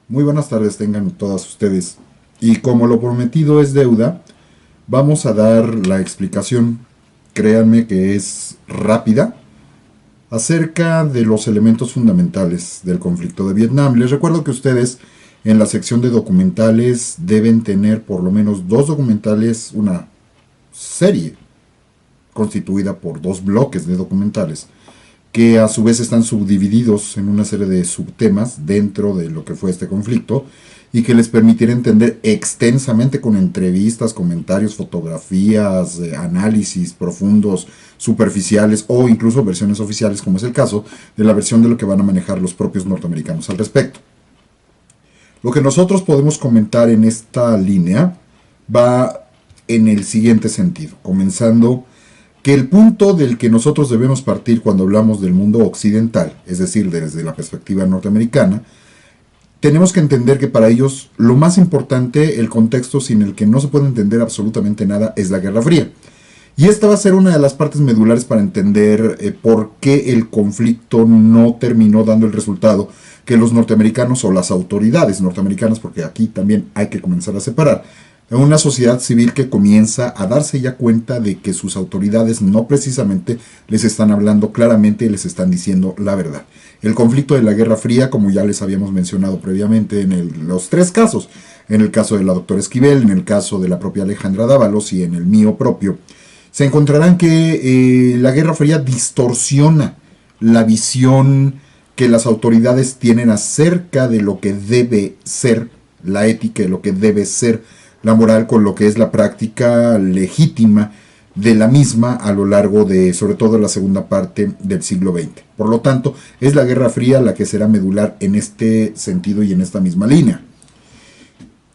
Muy buenas tardes tengan todas ustedes. Y como lo prometido es deuda, vamos a dar la explicación, créanme que es rápida, acerca de los elementos fundamentales del conflicto de Vietnam. Les recuerdo que ustedes en la sección de documentales deben tener por lo menos dos documentales, una serie constituida por dos bloques de documentales que a su vez están subdivididos en una serie de subtemas dentro de lo que fue este conflicto y que les permitirá entender extensamente con entrevistas, comentarios, fotografías, análisis profundos, superficiales o incluso versiones oficiales, como es el caso de la versión de lo que van a manejar los propios norteamericanos al respecto. Lo que nosotros podemos comentar en esta línea va en el siguiente sentido, comenzando que el punto del que nosotros debemos partir cuando hablamos del mundo occidental, es decir, desde la perspectiva norteamericana, tenemos que entender que para ellos lo más importante, el contexto sin el que no se puede entender absolutamente nada, es la Guerra Fría. Y esta va a ser una de las partes medulares para entender por qué el conflicto no terminó dando el resultado que los norteamericanos o las autoridades norteamericanas, porque aquí también hay que comenzar a separar, una sociedad civil que comienza a darse ya cuenta de que sus autoridades no precisamente les están hablando claramente y les están diciendo la verdad. El conflicto de la Guerra Fría, como ya les habíamos mencionado previamente en los tres casos, en el caso de la doctora Esquivel, en el caso de la propia Alejandra Dávalos y en el mío propio, se encontrarán que la Guerra Fría distorsiona la visión que las autoridades tienen acerca de lo que debe ser la ética, de lo que debe ser la moral, con lo que es la práctica legítima de la misma a lo largo de, sobre todo, la segunda parte del siglo XX. Por lo tanto, es la Guerra Fría la que será medular en este sentido y en esta misma línea.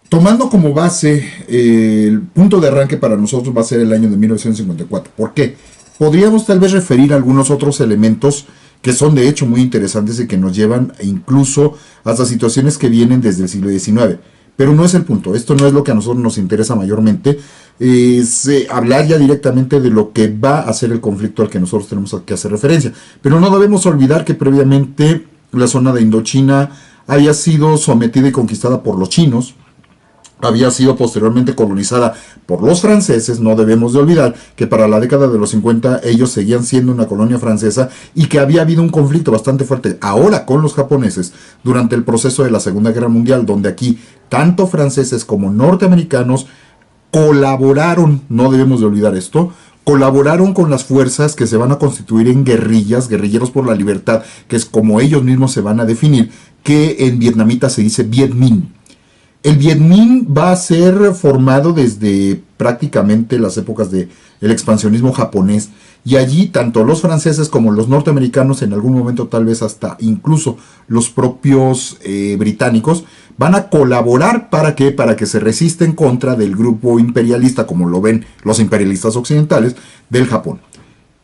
Tomando como base, el punto de arranque para nosotros va a ser el año de 1954. ¿Por qué? Podríamos tal vez referir a algunos otros elementos que son de hecho muy interesantes y que nos llevan incluso hasta situaciones que vienen desde el siglo XIX. Pero no es el punto, esto no es lo que a nosotros nos interesa mayormente, es hablar ya directamente de lo que va a ser el conflicto al que nosotros tenemos que hacer referencia. Pero no debemos olvidar que previamente la zona de Indochina había sido sometida y conquistada por los chinos, había sido posteriormente colonizada por los franceses. No debemos de olvidar que para la década de los 50 ellos seguían siendo una colonia francesa y que había habido un conflicto bastante fuerte ahora con los japoneses durante el proceso de la Segunda Guerra Mundial, donde aquí tanto franceses como norteamericanos colaboraron, no debemos de olvidar esto, colaboraron con las fuerzas que se van a constituir en guerrillas, guerrilleros por la libertad, que es como ellos mismos se van a definir, que en vietnamita se dice Viet Minh. El Viet Minh va a ser formado desde prácticamente las épocas del expansionismo japonés, y allí tanto los franceses como los norteamericanos, en algún momento tal vez hasta incluso los propios británicos, van a colaborar para que se resista en contra del grupo imperialista, como lo ven los imperialistas occidentales, del Japón.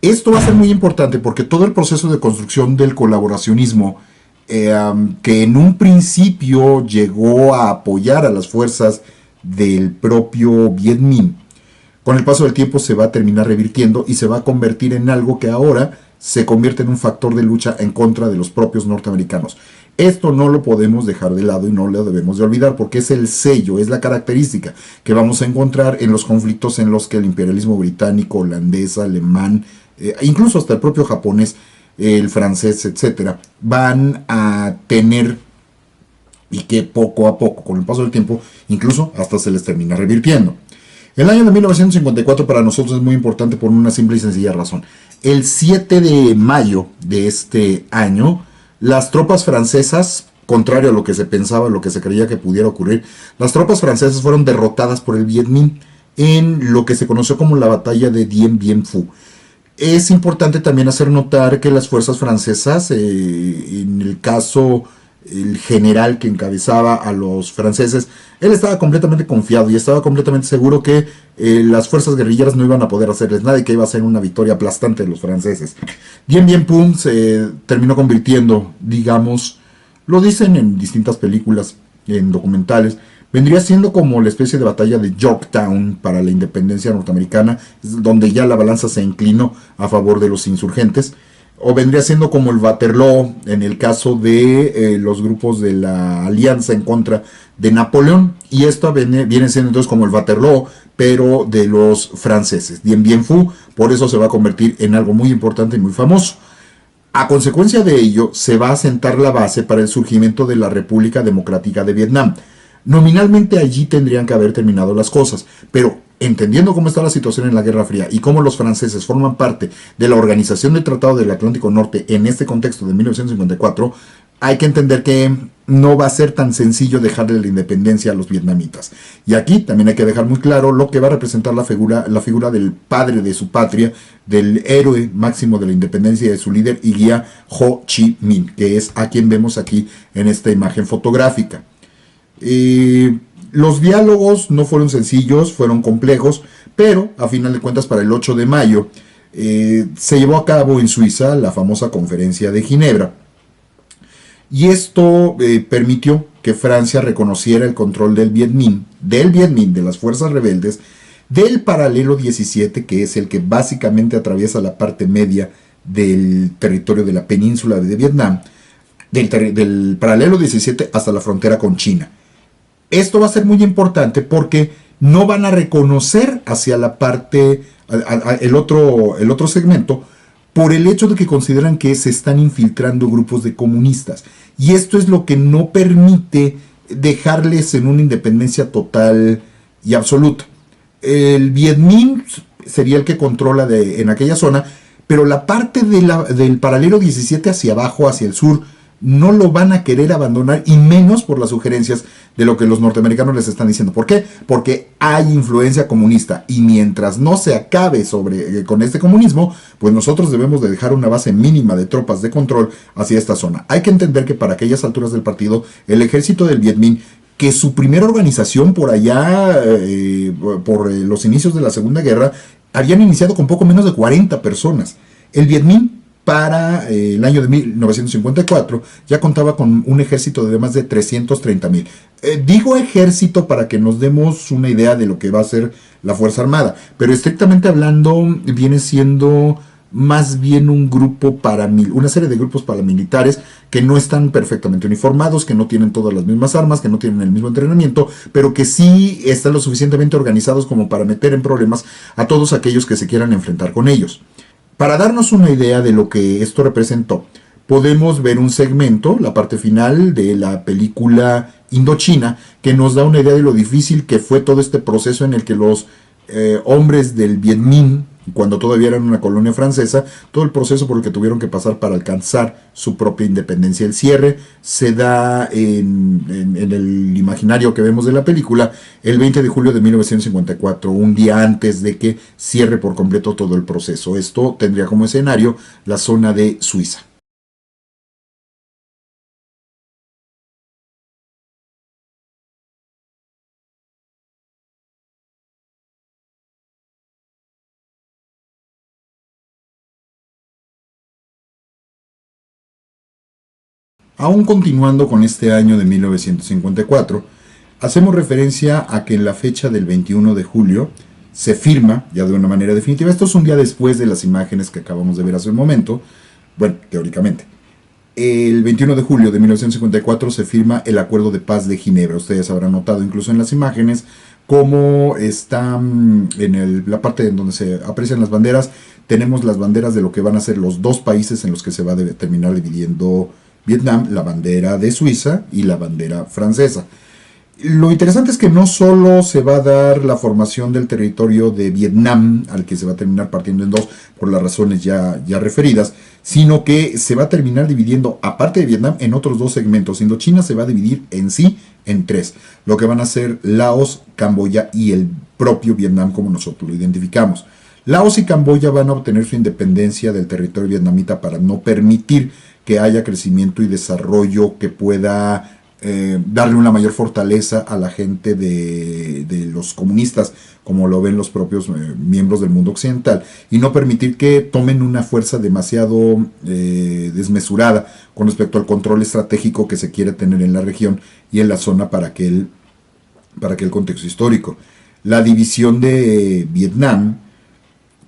Esto va a ser muy importante porque todo el proceso de construcción del colaboracionismo, que en un principio llegó a apoyar a las fuerzas del propio Viet Minh, con el paso del tiempo se va a terminar revirtiendo y se va a convertir en algo que ahora se convierte en un factor de lucha en contra de los propios norteamericanos. Esto no lo podemos dejar de lado y no lo debemos de olvidar, porque es el sello, es la característica que vamos a encontrar en los conflictos en los que el imperialismo británico, holandés, alemán, incluso hasta el propio japonés, el francés, etcétera, van a tener, y que poco a poco, con el paso del tiempo, incluso hasta se les termina revirtiendo. El año de 1954 para nosotros es muy importante por una simple y sencilla razón. El 7 de mayo de este año, las tropas francesas, contrario a lo que se pensaba, lo que se creía que pudiera ocurrir, las tropas francesas fueron derrotadas por el Viet Minh en lo que se conoció como la batalla de Dien Bien Phu. Es importante también hacer notar que las fuerzas francesas, en el caso, el general que encabezaba a los franceses, él estaba completamente confiado y estaba completamente seguro que las fuerzas guerrilleras no iban a poder hacerles nada y que iba a ser una victoria aplastante de los franceses. Dien Bien Phu se terminó convirtiendo, digamos, lo dicen en distintas películas, en documentales, vendría siendo como la especie de batalla de Yorktown para la independencia norteamericana, donde ya la balanza se inclinó a favor de los insurgentes. o vendría siendo como el Waterloo en el caso de los grupos de la alianza en contra de Napoleón, y esto viene siendo entonces como el Waterloo, pero de los franceses. Dien Bien Phu, por eso se va a convertir en algo muy importante y muy famoso. A consecuencia de ello, se va a sentar la base para el surgimiento de la República Democrática de Vietnam. Nominalmente allí tendrían que haber terminado las cosas, pero entendiendo cómo está la situación en la Guerra Fría y cómo los franceses forman parte de la Organización del Tratado del Atlántico Norte en este contexto de 1954, hay que entender que no va a ser tan sencillo dejarle la independencia a los vietnamitas. Y aquí también hay que dejar muy claro lo que va a representar la figura del padre de su patria, del héroe máximo de la independencia, de su líder y guía Ho Chi Minh, que es a quien vemos aquí en esta imagen fotográfica. Los diálogos no fueron sencillos, fueron complejos, pero a final de cuentas para el 8 de mayo se llevó a cabo en Suiza la famosa conferencia de Ginebra. Y esto permitió que Francia reconociera el control del Viet Minh, de las fuerzas rebeldes, del paralelo 17, que es el que básicamente atraviesa la parte media del territorio de la península de Vietnam, del paralelo 17 hasta la frontera con China. Esto va a ser muy importante porque no van a reconocer hacia la parte, el otro segmento, por el hecho de que consideran que se están infiltrando grupos de comunistas. Y esto es lo que no permite dejarles en una independencia total y absoluta. El Viet Minh sería el que controla en aquella zona, pero la parte del paralelo 17 hacia abajo, hacia el sur, no lo van a querer abandonar, y menos por las sugerencias de lo que los norteamericanos les están diciendo. ¿Por qué? Porque hay influencia comunista, y mientras no se acabe con este comunismo, pues nosotros debemos de dejar una base mínima de tropas de control hacia esta zona. Hay que entender que para aquellas alturas del partido, el ejército del Viet Minh, que su primera organización por allá, por los inicios de la Segunda Guerra, habían iniciado con poco menos de 40 personas. El Viet Minh, para el año de 1954, ya contaba con un ejército de más de 330,000. Digo ejército para que nos demos una idea de lo que va a ser la Fuerza Armada, pero estrictamente hablando viene siendo más bien una serie de grupos paramilitares que no están perfectamente uniformados, que no tienen todas las mismas armas, que no tienen el mismo entrenamiento, pero que sí están lo suficientemente organizados como para meter en problemas a todos aquellos que se quieran enfrentar con ellos. Para darnos una idea de lo que esto representó, podemos ver un segmento, la parte final de la película Indochina, que nos da una idea de lo difícil que fue todo este proceso en el que los hombres del Viet Minh, cuando todavía eran una colonia francesa, todo el proceso por el que tuvieron que pasar para alcanzar su propia independencia. El cierre se da en el imaginario que vemos de la película el 20 de julio de 1954, un día antes de que cierre por completo todo el proceso. Esto tendría como escenario la zona de Suiza. Aún continuando con este año de 1954, hacemos referencia a que en la fecha del 21 de julio se firma, ya de una manera definitiva, esto es un día después de las imágenes que acabamos de ver hace un momento, bueno, teóricamente, el 21 de julio de 1954 se firma el Acuerdo de Paz de Ginebra. Ustedes habrán notado incluso en las imágenes cómo está en la parte en donde se aprecian las banderas, tenemos las banderas de lo que van a ser los dos países en los que se va a terminar dividiendo Vietnam, la bandera de Suiza y la bandera francesa. Lo interesante es que no solo se va a dar la formación del territorio de Vietnam, al que se va a terminar partiendo en dos por las razones ya referidas, sino que se va a terminar dividiendo, aparte de Vietnam, en otros dos segmentos. Indochina se va a dividir en sí en tres, lo que van a ser Laos, Camboya y el propio Vietnam como nosotros lo identificamos. Laos y Camboya van a obtener su independencia del territorio vietnamita para no permitir que haya crecimiento y desarrollo que pueda darle una mayor fortaleza a la gente de los comunistas, como lo ven los propios miembros del mundo occidental, y no permitir que tomen una fuerza demasiado desmesurada con respecto al control estratégico que se quiere tener en la región y en la zona para aquel contexto histórico. La división de Vietnam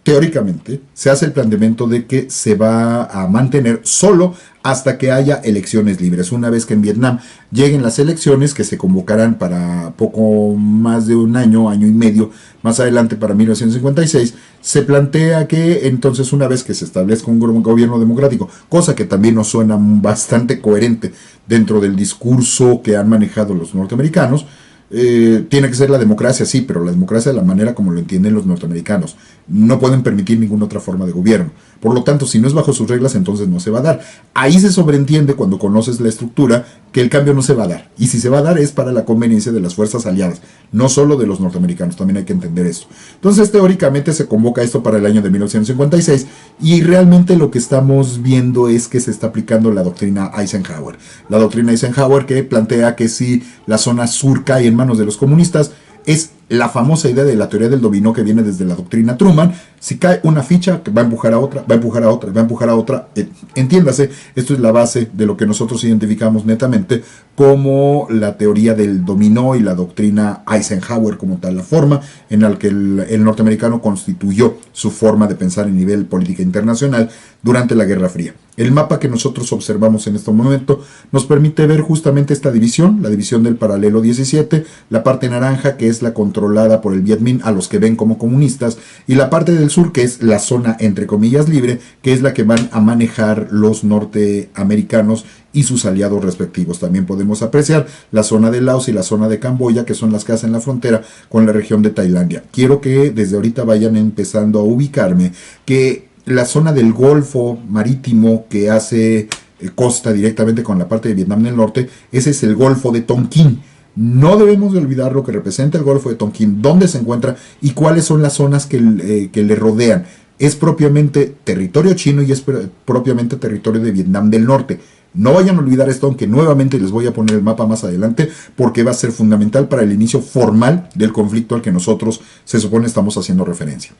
teóricamente, se hace el planteamiento de que se va a mantener solo hasta que haya elecciones libres. Una vez que en Vietnam lleguen las elecciones, que se convocarán para poco más de un año, año y medio más adelante, para 1956, se plantea que entonces, una vez que se establezca un gobierno democrático, cosa que también nos suena bastante coherente dentro del discurso que han manejado los norteamericanos, tiene que ser la democracia, sí, pero la democracia de la manera como lo entienden los norteamericanos. No pueden permitir ninguna otra forma de gobierno. Por lo tanto, si no es bajo sus reglas, entonces no se va a dar. Ahí se sobreentiende, cuando conoces la estructura, que el cambio no se va a dar. Y si se va a dar, es para la conveniencia de las fuerzas aliadas, no solo de los norteamericanos. También hay que entender esto. Entonces, teóricamente se convoca esto para el año de 1956, y realmente lo que estamos viendo es que se está aplicando la doctrina Eisenhower. La doctrina Eisenhower, que plantea que si la zona sur cae en manos de los comunistas, es la famosa idea de la teoría del dominó, que viene desde la doctrina Truman. Si cae una ficha, va a empujar a otra, va a empujar a otra, va a empujar a otra. Entiéndase, esto es la base de lo que nosotros identificamos netamente como la teoría del dominó y la doctrina Eisenhower como tal, la forma en la que el norteamericano constituyó su forma de pensar en nivel política internacional durante la Guerra Fría. El mapa que nosotros observamos en este momento nos permite ver justamente esta división, la división del paralelo 17, la parte naranja, que es la controlada por el Viet Minh, a los que ven como comunistas, y la parte del sur, que es la zona entre comillas libre, que es la que van a manejar los norteamericanos y sus aliados respectivos. También podemos apreciar la zona de Laos y la zona de Camboya, que son las que hacen la frontera con la región de Tailandia. Quiero que desde ahorita vayan empezando a ubicarme que la zona del Golfo Marítimo, que hace costa directamente con la parte de Vietnam del Norte, ese es el Golfo de Tonkin. No debemos de olvidar lo que representa el Golfo de Tonkin, dónde se encuentra y cuáles son las zonas que le rodean. Es propiamente territorio chino y es propiamente territorio de Vietnam del Norte. No vayan a olvidar esto, aunque nuevamente les voy a poner el mapa más adelante, porque va a ser fundamental para el inicio formal del conflicto al que nosotros se supone estamos haciendo referencia.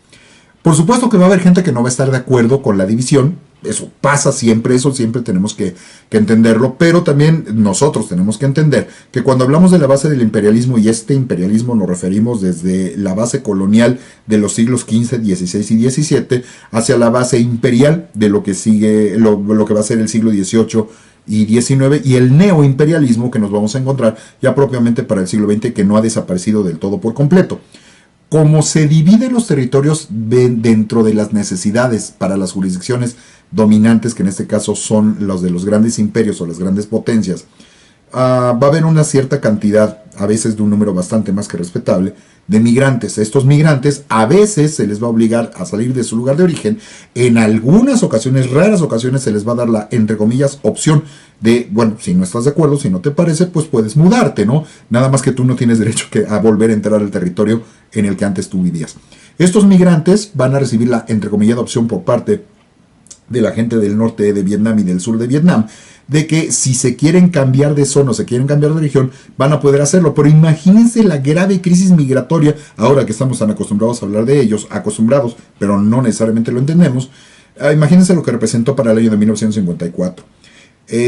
Por supuesto que va a haber gente que no va a estar de acuerdo con la división. Eso pasa siempre, eso siempre tenemos que entenderlo, pero también nosotros tenemos que entender que cuando hablamos de la base del imperialismo, y este imperialismo nos referimos desde la base colonial de los siglos XV, XVI y XVII hacia la base imperial de lo que sigue, lo que va a ser el siglo XVIII y XIX, y el neoimperialismo que nos vamos a encontrar ya propiamente para el siglo XX, que no ha desaparecido del todo por completo. Como se dividen los territorios dentro de las necesidades para las jurisdicciones dominantes, que en este caso son los de los grandes imperios o las grandes potencias, va a haber una cierta cantidad, a veces de un número bastante más que respetable, de migrantes. Estos migrantes a veces se les va a obligar a salir de su lugar de origen. En algunas ocasiones, raras ocasiones, se les va a dar la, entre comillas, opción de, bueno, si no estás de acuerdo, si no te parece, pues puedes mudarte, ¿no? Nada más que tú no tienes derecho a volver a entrar al territorio en el que antes tú vivías. Estos migrantes van a recibir la, entre comillas, opción por parte de la gente del norte de Vietnam y del sur de Vietnam, de que si se quieren cambiar de zona o se quieren cambiar de región, van a poder hacerlo. Pero imagínense la grave crisis migratoria, ahora que estamos tan acostumbrados a hablar de ellos, acostumbrados, pero no necesariamente lo entendemos. Imagínense lo que representó para el año de 1954.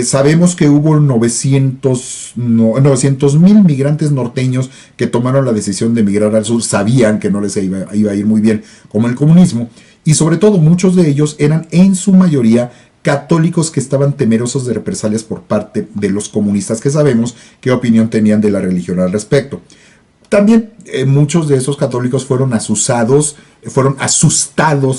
Sabemos que hubo 900,000 migrantes norteños que tomaron la decisión de emigrar al sur, sabían que no les iba a ir muy bien como el comunismo, y sobre todo muchos de ellos eran en su mayoría católicos que estaban temerosos de represalias por parte de los comunistas, que sabemos qué opinión tenían de la religión al respecto. También muchos de esos católicos fueron asustados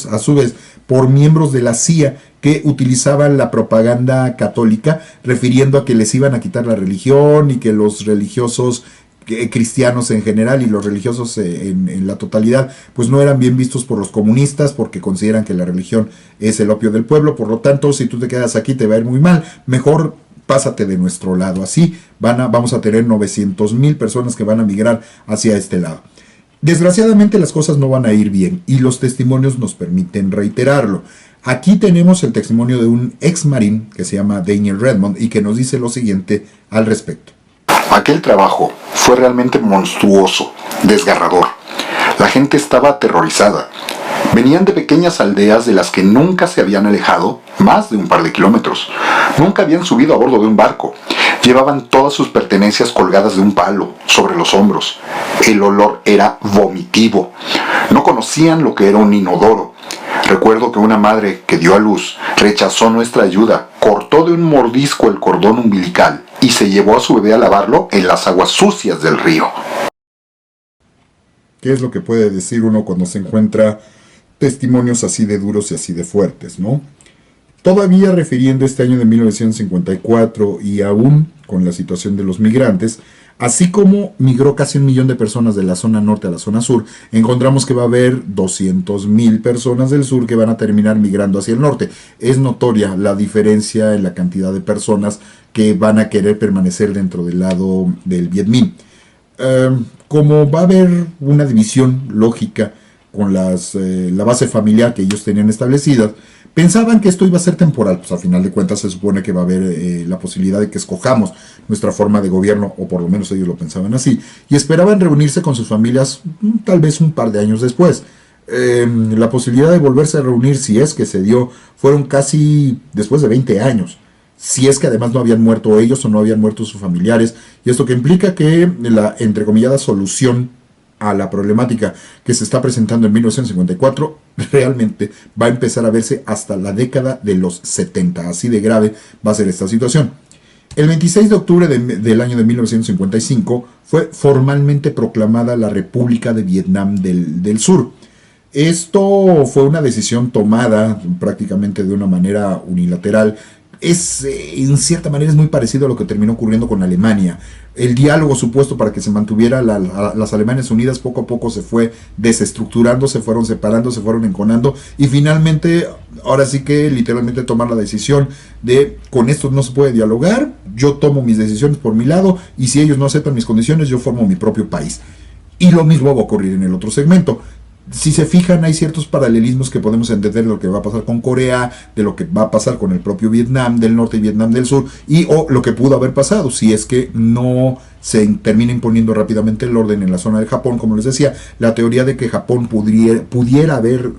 a su vez por miembros de la CIA que utilizaban la propaganda católica refiriendo a que les iban a quitar la religión y que los religiosos cristianos en general y los religiosos en la totalidad pues no eran bien vistos por los comunistas porque consideran que la religión es el opio del pueblo. Por lo tanto, si tú te quedas aquí te va a ir muy mal, mejor pásate de nuestro lado. Así vamos a tener 900,000 personas que van a migrar hacia este lado. Desgraciadamente las cosas no van a ir bien y los testimonios nos permiten reiterarlo. Aquí tenemos el testimonio de un ex marín que se llama Daniel Redmond y que nos dice lo siguiente al respecto. Aquel trabajo fue realmente monstruoso, desgarrador. La gente estaba aterrorizada. Venían de pequeñas aldeas de las que nunca se habían alejado más de un par de kilómetros. Nunca habían subido a bordo de un barco. Llevaban todas sus pertenencias colgadas de un palo sobre los hombros. El olor era vomitivo. No conocían lo que era un inodoro. Recuerdo que una madre que dio a luz rechazó nuestra ayuda, cortó de un mordisco el cordón umbilical y se llevó a su bebé a lavarlo en las aguas sucias del río. ¿Qué es lo que puede decir uno cuando se encuentra testimonios así de duros y así de fuertes, no? Todavía refiriendo este año de 1954 y aún con la situación de los migrantes, así como migró casi 1 millón de personas de la zona norte a la zona sur, encontramos que va a haber 200,000 personas del sur que van a terminar migrando hacia el norte. Es notoria la diferencia en la cantidad de personas que van a querer permanecer dentro del lado del Viet Minh. Como va a haber una división lógica con la base familiar que ellos tenían establecida, pensaban que esto iba a ser temporal. Pues al final de cuentas se supone que va a haber la posibilidad de que escojamos nuestra forma de gobierno, o por lo menos ellos lo pensaban así, y esperaban reunirse con sus familias tal vez un par de años después. La posibilidad de volverse a reunir, si es que se dio, fueron casi después de 20 años. Si es que además no habían muerto ellos o no habían muerto sus familiares, y esto que implica que la entrecomillada solución a la problemática que se está presentando en 1954 realmente va a empezar a verse hasta la década de los 70, así de grave va a ser esta situación. El 26 de octubre del año de 1955 fue formalmente proclamada la República de Vietnam del Sur. Esto fue una decisión tomada prácticamente de una manera unilateral. En cierta manera es muy parecido a lo que terminó ocurriendo con Alemania. El diálogo supuesto para que se mantuviera las Alemanias Unidas poco a poco se fue desestructurando, se fueron separando, se fueron enconando, y finalmente, ahora sí que literalmente tomar la decisión de con estos no se puede dialogar, yo tomo mis decisiones por mi lado, y si ellos no aceptan mis condiciones, yo formo mi propio país. Y lo mismo va a ocurrir en el otro segmento. Si se fijan, hay ciertos paralelismos que podemos entender de lo que va a pasar con Corea, de lo que va a pasar con el propio Vietnam del Norte y Vietnam del Sur, o lo que pudo haber pasado si es que no se termina imponiendo rápidamente el orden en la zona de Japón. Como les decía, la teoría de que Japón pudiera haber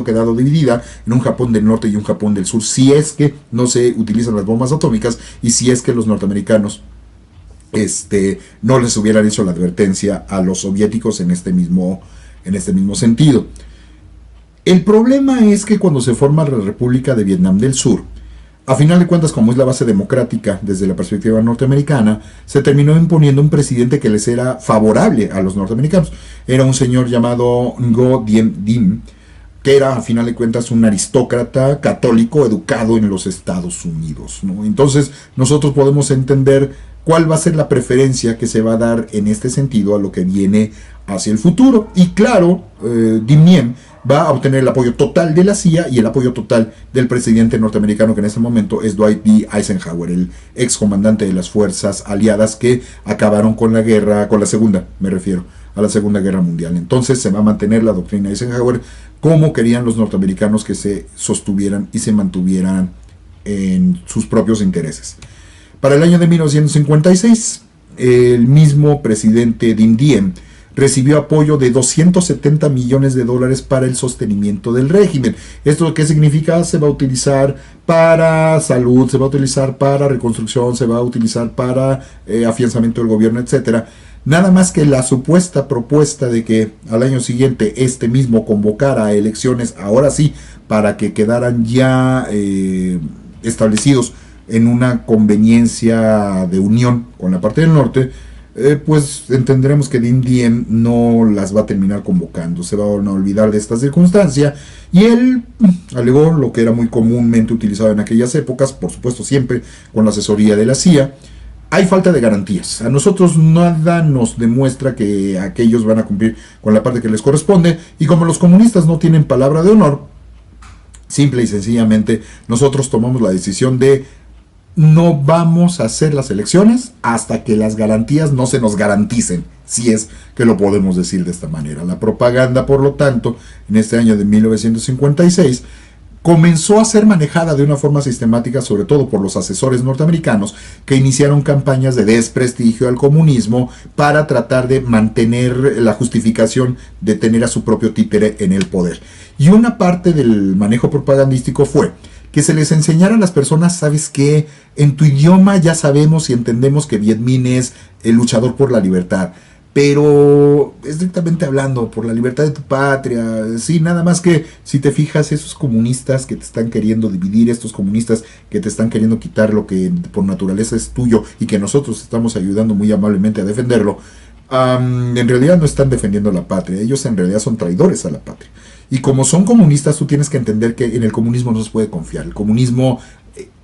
quedado dividida en un Japón del Norte y un Japón del Sur, si es que no se utilizan las bombas atómicas y si es que los norteamericanos no les hubieran hecho la advertencia a los soviéticos en este mismo sentido. El problema es que cuando se forma la República de Vietnam del Sur, a final de cuentas, como es la base democrática desde la perspectiva norteamericana, se terminó imponiendo un presidente que les era favorable a los norteamericanos. Era un señor llamado Ngo Diem Dinh, que era a final de cuentas un aristócrata católico educado en los Estados Unidos, ¿no? Entonces nosotros podemos entender cuál va a ser la preferencia que se va a dar en este sentido a lo que viene hacia el futuro. Y claro, Diem Diem va a obtener el apoyo total de la CIA y el apoyo total del presidente norteamericano, que en ese momento es Dwight D. Eisenhower, el ex comandante de las fuerzas aliadas que acabaron con la guerra, con la segunda, me refiero, a la Segunda Guerra Mundial. Entonces se va a mantener la doctrina Eisenhower como querían los norteamericanos que se sostuvieran y se mantuvieran en sus propios intereses. Para el año de 1956, el mismo presidente Diem Diem recibió apoyo de $270 millones para el sostenimiento del régimen. ¿Esto qué significa? Se va a utilizar para salud, se va a utilizar para reconstrucción, se va a utilizar para afianzamiento del gobierno, etcétera. Nada más que la supuesta propuesta de que al año siguiente este mismo convocara a elecciones, ahora sí, para que quedaran ya establecidos en una conveniencia de unión con la parte del norte, pues entenderemos que Diem Diem no las va a terminar convocando, se van a olvidar de esta circunstancia, y él alegó lo que era muy comúnmente utilizado en aquellas épocas, por supuesto siempre con la asesoría de la CIA: hay falta de garantías. A nosotros nada nos demuestra que aquellos van a cumplir con la parte que les corresponde, y como los comunistas no tienen palabra de honor, simple y sencillamente nosotros tomamos la decisión de no vamos a hacer las elecciones hasta que las garantías no se nos garanticen, si es que lo podemos decir de esta manera. La propaganda, por lo tanto, en este año de 1956, comenzó a ser manejada de una forma sistemática, sobre todo por los asesores norteamericanos, que iniciaron campañas de desprestigio al comunismo para tratar de mantener la justificación de tener a su propio títere en el poder. Y una parte del manejo propagandístico fue que se les enseñara a las personas: ¿sabes qué? En tu idioma ya sabemos y entendemos que Viet Minh es el luchador por la libertad, pero estrictamente hablando, por la libertad de tu patria, sí, nada más que si te fijas, esos comunistas que te están queriendo dividir, estos comunistas que te están queriendo quitar lo que por naturaleza es tuyo y que nosotros estamos ayudando muy amablemente a defenderlo, en realidad no están defendiendo la patria, ellos en realidad son traidores a la patria. Y como son comunistas, tú tienes que entender que en el comunismo no se puede confiar. El comunismo,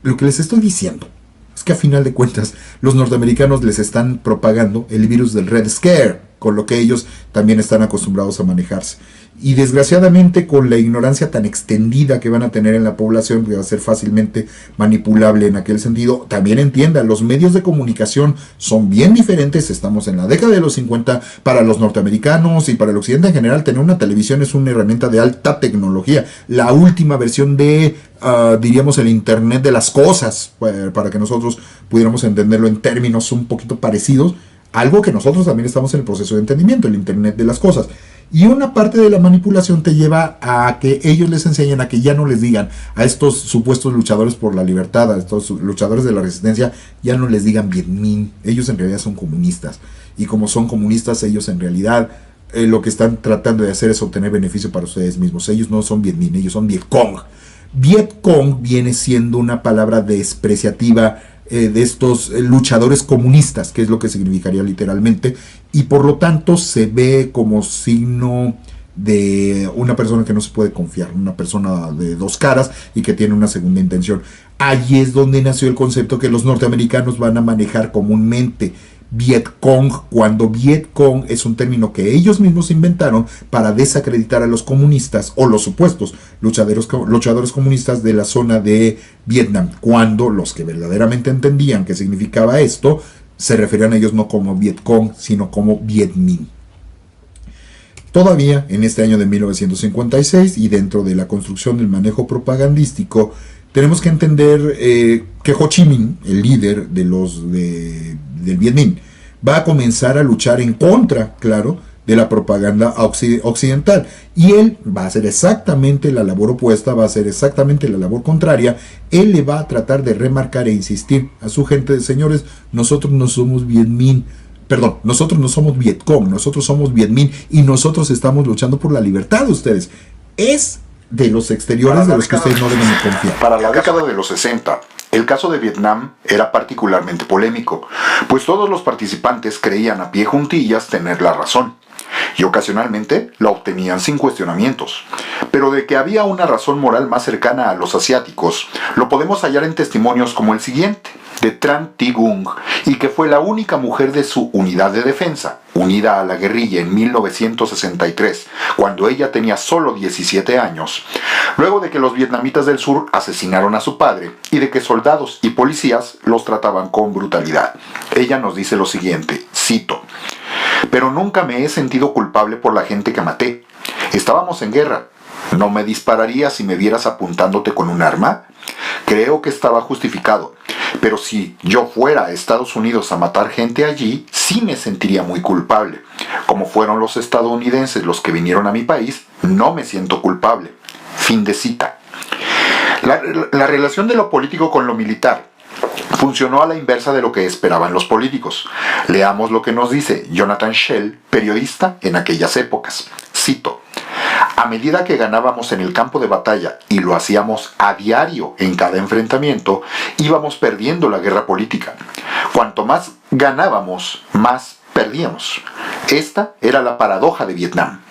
lo que les estoy diciendo, es que a final de cuentas los norteamericanos les están propagando el virus del Red Scare, con lo que ellos también están acostumbrados a manejarse. Y desgraciadamente con la ignorancia tan extendida que van a tener en la población, que va a ser fácilmente manipulable en aquel sentido, también entiendan, los medios de comunicación son bien diferentes. Estamos en la década de los 50, para los norteamericanos y para el occidente en general, tener una televisión es una herramienta de alta tecnología, la última versión de diríamos el internet de las cosas, para que nosotros pudiéramos entenderlo en términos un poquito parecidos, algo que nosotros también estamos en el proceso de entendimiento, el internet de las cosas. Y una parte de la manipulación te lleva a que ellos les enseñen a que ya no les digan a estos supuestos luchadores por la libertad, a estos luchadores de la resistencia, ya no les digan Viet Minh. Ellos en realidad son comunistas. Y como son comunistas, ellos en realidad lo que están tratando de hacer es obtener beneficio para ustedes mismos. Ellos no son Viet Minh, ellos son Viet Cong. Viet Cong viene siendo una palabra despreciativa de estos luchadores comunistas, que es lo que significaría literalmente, y por lo tanto se ve como signo de una persona que no se puede confiar, una persona de dos caras y que tiene una segunda intención. Allí es donde nació el concepto que los norteamericanos van a manejar comúnmente, Viet Cong, cuando Viet Cong es un término que ellos mismos inventaron para desacreditar a los comunistas o los supuestos luchadores comunistas de la zona de Vietnam, cuando los que verdaderamente entendían qué significaba esto se referían a ellos no como Viet Cong, sino como Viet Minh. Todavía en este año de 1956 y dentro de la construcción del manejo propagandístico, tenemos que entender que Ho Chi Minh, el líder de del Viet Minh, va a comenzar a luchar en contra, claro, de la propaganda occidental. Y él va a hacer exactamente la labor opuesta, va a hacer exactamente la labor contraria. Él le va a tratar de remarcar e insistir a su gente, señores, nosotros no somos Viet Minh. Perdón, nosotros no somos Viet Cong, nosotros somos Viet Minh y nosotros estamos luchando por la libertad de ustedes. Es de los exteriores de los que ustedes no deben confiar. Para la década de los 60, el caso de Vietnam era particularmente polémico, pues todos los participantes creían a pie juntillas tener la razón, y ocasionalmente la obtenían sin cuestionamientos. Pero de que había una razón moral más cercana a los asiáticos, lo podemos hallar en testimonios como el siguiente, de Tran Thi Gung, y que fue la única mujer de su unidad de defensa, unida a la guerrilla en 1963, cuando ella tenía solo 17 años, luego de que los vietnamitas del sur asesinaron a su padre y de que soldados y policías los trataban con brutalidad. Ella nos dice lo siguiente, cito: "Pero nunca me he sentido culpable por la gente que maté. Estábamos en guerra. ¿No me dispararías si me vieras apuntándote con un arma? Creo que estaba justificado. Pero si yo fuera a Estados Unidos a matar gente allí, sí me sentiría muy culpable. Como fueron los estadounidenses los que vinieron a mi país, no me siento culpable". Fin de cita. La relación de lo político con lo militar funcionó a la inversa de lo que esperaban los políticos. Leamos lo que nos dice Jonathan Shell, periodista en aquellas épocas. Cito: "A medida que ganábamos en el campo de batalla y lo hacíamos a diario en cada enfrentamiento, íbamos perdiendo la guerra política. Cuanto más ganábamos, más perdíamos. Esta era la paradoja de Vietnam.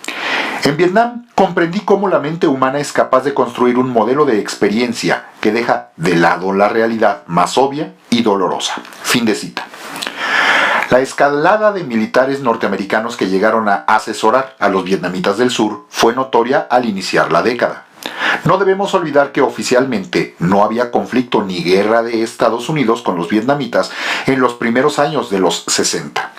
En Vietnam comprendí cómo la mente humana es capaz de construir un modelo de experiencia que deja de lado la realidad más obvia y dolorosa". Fin de cita. La escalada de militares norteamericanos que llegaron a asesorar a los vietnamitas del sur fue notoria al iniciar la década. No debemos olvidar que oficialmente no había conflicto ni guerra de Estados Unidos con los vietnamitas en los primeros años de los 60.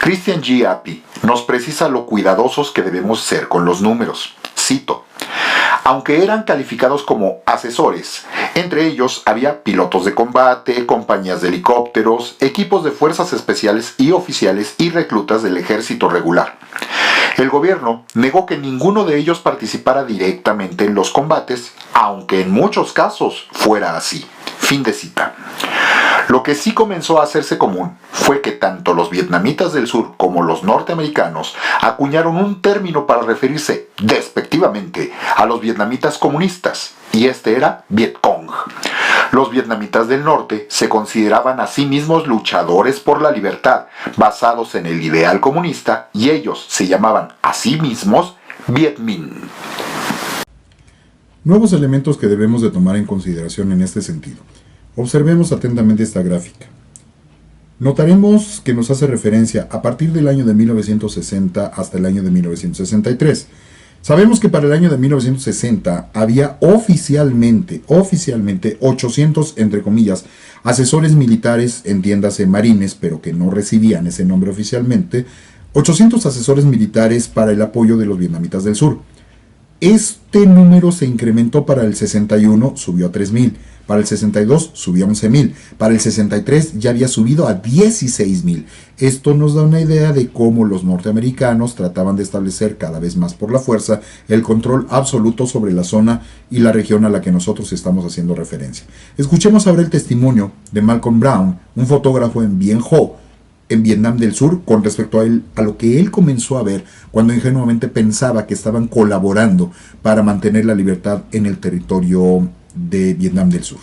Christian G. Appy nos precisa lo cuidadosos que debemos ser con los números. Cito: "Aunque eran calificados como asesores, entre ellos había pilotos de combate, compañías de helicópteros, equipos de fuerzas especiales y oficiales y reclutas del ejército regular. El gobierno negó que ninguno de ellos participara directamente en los combates, aunque en muchos casos fuera así". Fin de cita. Lo que sí comenzó a hacerse común fue que tanto los vietnamitas del sur como los norteamericanos acuñaron un término para referirse despectivamente a los vietnamitas comunistas, y este era Vietcong. Los vietnamitas del norte se consideraban a sí mismos luchadores por la libertad, basados en el ideal comunista, y ellos se llamaban a sí mismos Viet Minh. Nuevos elementos que debemos de tomar en consideración en este sentido. Observemos atentamente esta gráfica. Notaremos que nos hace referencia a partir del año de 1960 hasta el año de 1963. Sabemos que para el año de 1960 había oficialmente 800, entre comillas, asesores militares, entiéndase marines, pero que no recibían ese nombre oficialmente, 800 asesores militares para el apoyo de los vietnamitas del sur. Este número se incrementó para el 61, subió a 3,000. Para el 62 subió a 11,000. Para el 63 ya había subido a 16,000. Esto nos da una idea de cómo los norteamericanos trataban de establecer cada vez más por la fuerza el control absoluto sobre la zona y la región a la que nosotros estamos haciendo referencia. Escuchemos ahora el testimonio de Malcolm Brown, un fotógrafo en Bien Ho, en Vietnam del Sur, con respecto a lo que él comenzó a ver cuando ingenuamente pensaba que estaban colaborando para mantener la libertad en el territorio de Vietnam del Sur.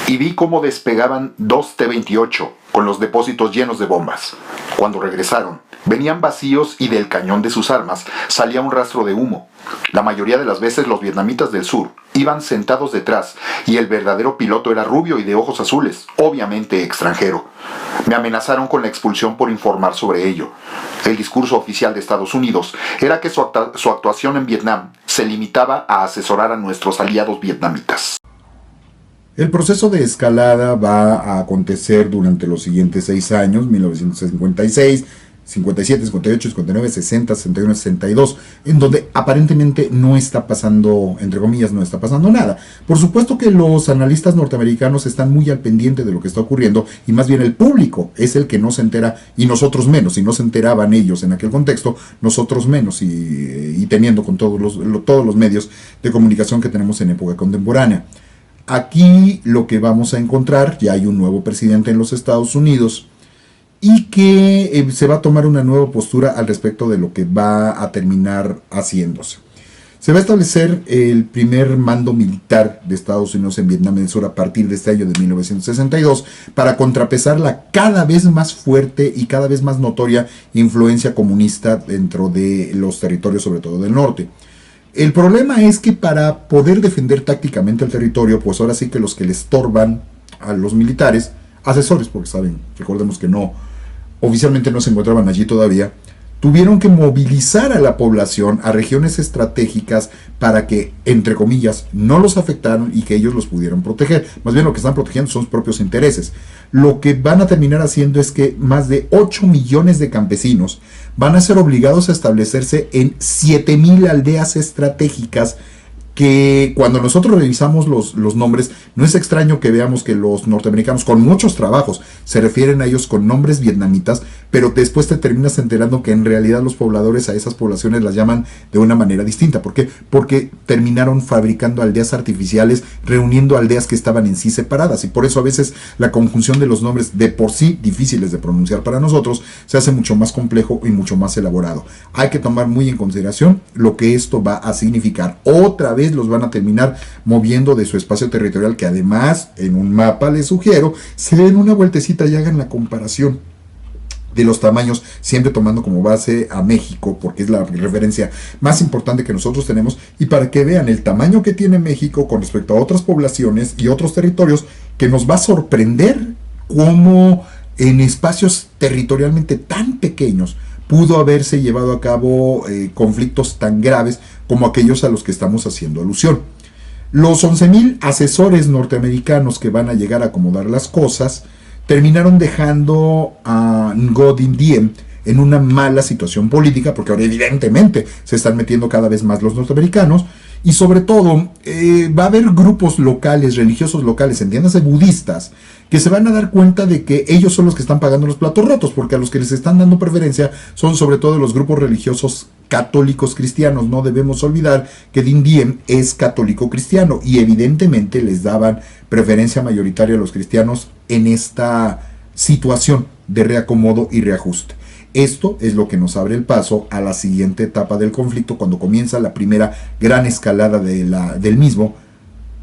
Y vi cómo despegaban 2 T-28 con los depósitos llenos de bombas. Cuando regresaron, venían vacíos y del cañón de sus armas salía un rastro de humo. La mayoría de las veces los vietnamitas del sur iban sentados detrás y el verdadero piloto era rubio y de ojos azules, obviamente extranjero. Me amenazaron con la expulsión por informar sobre ello. El discurso oficial de Estados Unidos era que su actuación en Vietnam se limitaba a asesorar a nuestros aliados vietnamitas. El proceso de escalada va a acontecer durante los siguientes 6 años, 1956, 57, 58, 59, 60, 61, 62, en donde aparentemente no está pasando, entre comillas, no está pasando nada. Por supuesto que los analistas norteamericanos están muy al pendiente de lo que está ocurriendo, y más bien el público es el que no se entera, y nosotros menos. Si no se enteraban ellos en aquel contexto, nosotros menos, y teniendo con todos los medios de comunicación que tenemos en época contemporánea. Aquí lo que vamos a encontrar, ya hay un nuevo presidente en los Estados Unidos, y que se va a tomar una nueva postura al respecto de lo que va a terminar haciéndose. Se va a establecer el primer mando militar de Estados Unidos en Vietnam del Sur a partir de este año de 1962 para contrapesar la cada vez más fuerte y cada vez más notoria influencia comunista dentro de los territorios, sobre todo del norte. El problema es que para poder defender tácticamente el territorio, pues ahora sí que los que le estorban a los militares, asesores, porque saben, recordemos que oficialmente no se encontraban allí todavía, tuvieron que movilizar a la población a regiones estratégicas para que, entre comillas, no los afectaran y que ellos los pudieran proteger. Más bien lo que están protegiendo son sus propios intereses. Lo que van a terminar haciendo es que más de 8 millones de campesinos van a ser obligados a establecerse en 7,000 aldeas estratégicas, que cuando nosotros revisamos los nombres, no es extraño que veamos que los norteamericanos con muchos trabajos se refieren a ellos con nombres vietnamitas, pero después te terminas enterando que en realidad los pobladores a esas poblaciones las llaman de una manera distinta. ¿Por qué? Porque terminaron fabricando aldeas artificiales, reuniendo aldeas que estaban en sí separadas, y por eso a veces la conjunción de los nombres, de por sí difíciles de pronunciar para nosotros, se hace mucho más complejo y mucho más elaborado. Hay que tomar muy en consideración lo que esto va a significar. Otra vez los van a terminar moviendo de su espacio territorial, que además en un mapa les sugiero se den una vueltecita y hagan la comparación de los tamaños, siempre tomando como base a México, porque es la referencia más importante que nosotros tenemos, y para que vean el tamaño que tiene México con respecto a otras poblaciones y otros territorios, que nos va a sorprender cómo en espacios territorialmente tan pequeños pudo haberse llevado a cabo conflictos tan graves como aquellos a los que estamos haciendo alusión. Los 11,000 asesores norteamericanos que van a llegar a acomodar las cosas terminaron dejando a Ngo Dinh Diem en una mala situación política, porque ahora evidentemente se están metiendo cada vez más los norteamericanos, y sobre todo va a haber grupos locales, religiosos locales, entiéndase budistas, que se van a dar cuenta de que ellos son los que están pagando los platos rotos, porque a los que les están dando preferencia son sobre todo los grupos religiosos católicos cristianos. No debemos olvidar que Dinh Diem es católico cristiano y evidentemente les daban preferencia mayoritaria a los cristianos en esta situación de reacomodo y reajuste. Esto es lo que nos abre el paso a la siguiente etapa del conflicto, cuando comienza la primera gran escalada del mismo,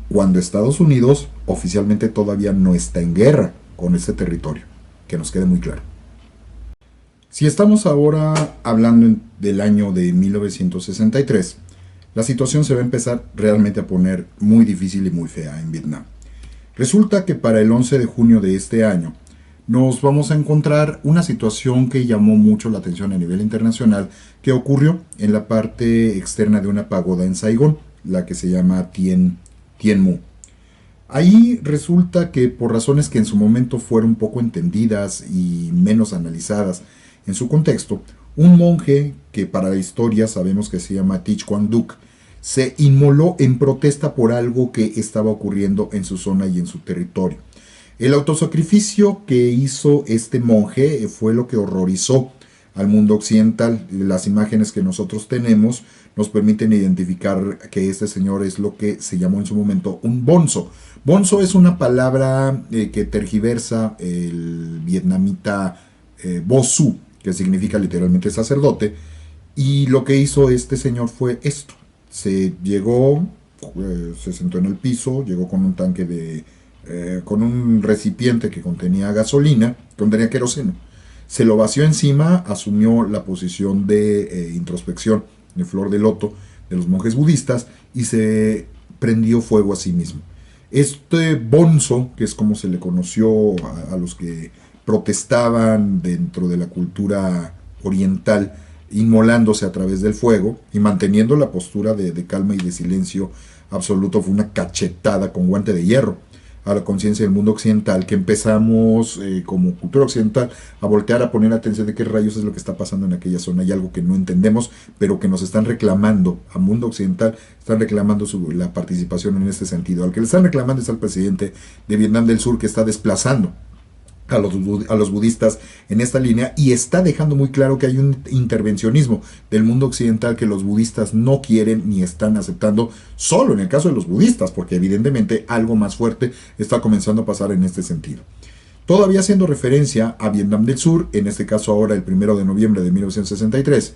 cuando Estados Unidos oficialmente todavía no está en guerra con este territorio, que nos quede muy claro. Si estamos ahora hablando del año de 1963, la situación se va a empezar realmente a poner muy difícil y muy fea en Vietnam. Resulta que para el 11 de junio de este año nos vamos a encontrar una situación que llamó mucho la atención a nivel internacional, que ocurrió en la parte externa de una pagoda en Saigón, la que se llama Tien Mu. Ahí resulta que por razones que en su momento fueron poco entendidas y menos analizadas en su contexto, un monje que para la historia sabemos que se llama Thich Quang Duc se inmoló en protesta por algo que estaba ocurriendo en su zona y en su territorio. El autosacrificio que hizo este monje fue lo que horrorizó al mundo occidental. Las imágenes que nosotros tenemos nos permiten identificar que este señor es lo que se llamó en su momento un bonzo. Bonzo es una palabra que tergiversa el vietnamita bo su, que significa literalmente sacerdote, y lo que hizo este señor fue esto. Se llegó, se sentó en el piso, llegó con un tanque con un recipiente que contenía gasolina, contenía queroseno. Se lo vació encima, asumió la posición de introspección, de flor de loto de los monjes budistas, y se prendió fuego a sí mismo. Este bonzo, que es como se le conoció a los que protestaban dentro de la cultura oriental, inmolándose a través del fuego y manteniendo la postura de calma y de silencio absoluto, fue una cachetada con guante de hierro a la conciencia del mundo occidental, que empezamos como cultura occidental a voltear a poner atención de qué rayos es lo que está pasando en aquella zona. Hay algo que no entendemos, pero que nos están reclamando, al mundo occidental están reclamando la participación en este sentido. Al que le están reclamando es al presidente de Vietnam del Sur, que está desplazando a los budistas en esta línea y está dejando muy claro que hay un intervencionismo del mundo occidental que los budistas no quieren ni están aceptando, solo en el caso de los budistas, porque evidentemente algo más fuerte está comenzando a pasar en este sentido. Todavía haciendo referencia a Vietnam del Sur, en este caso ahora el 1 de noviembre de 1963,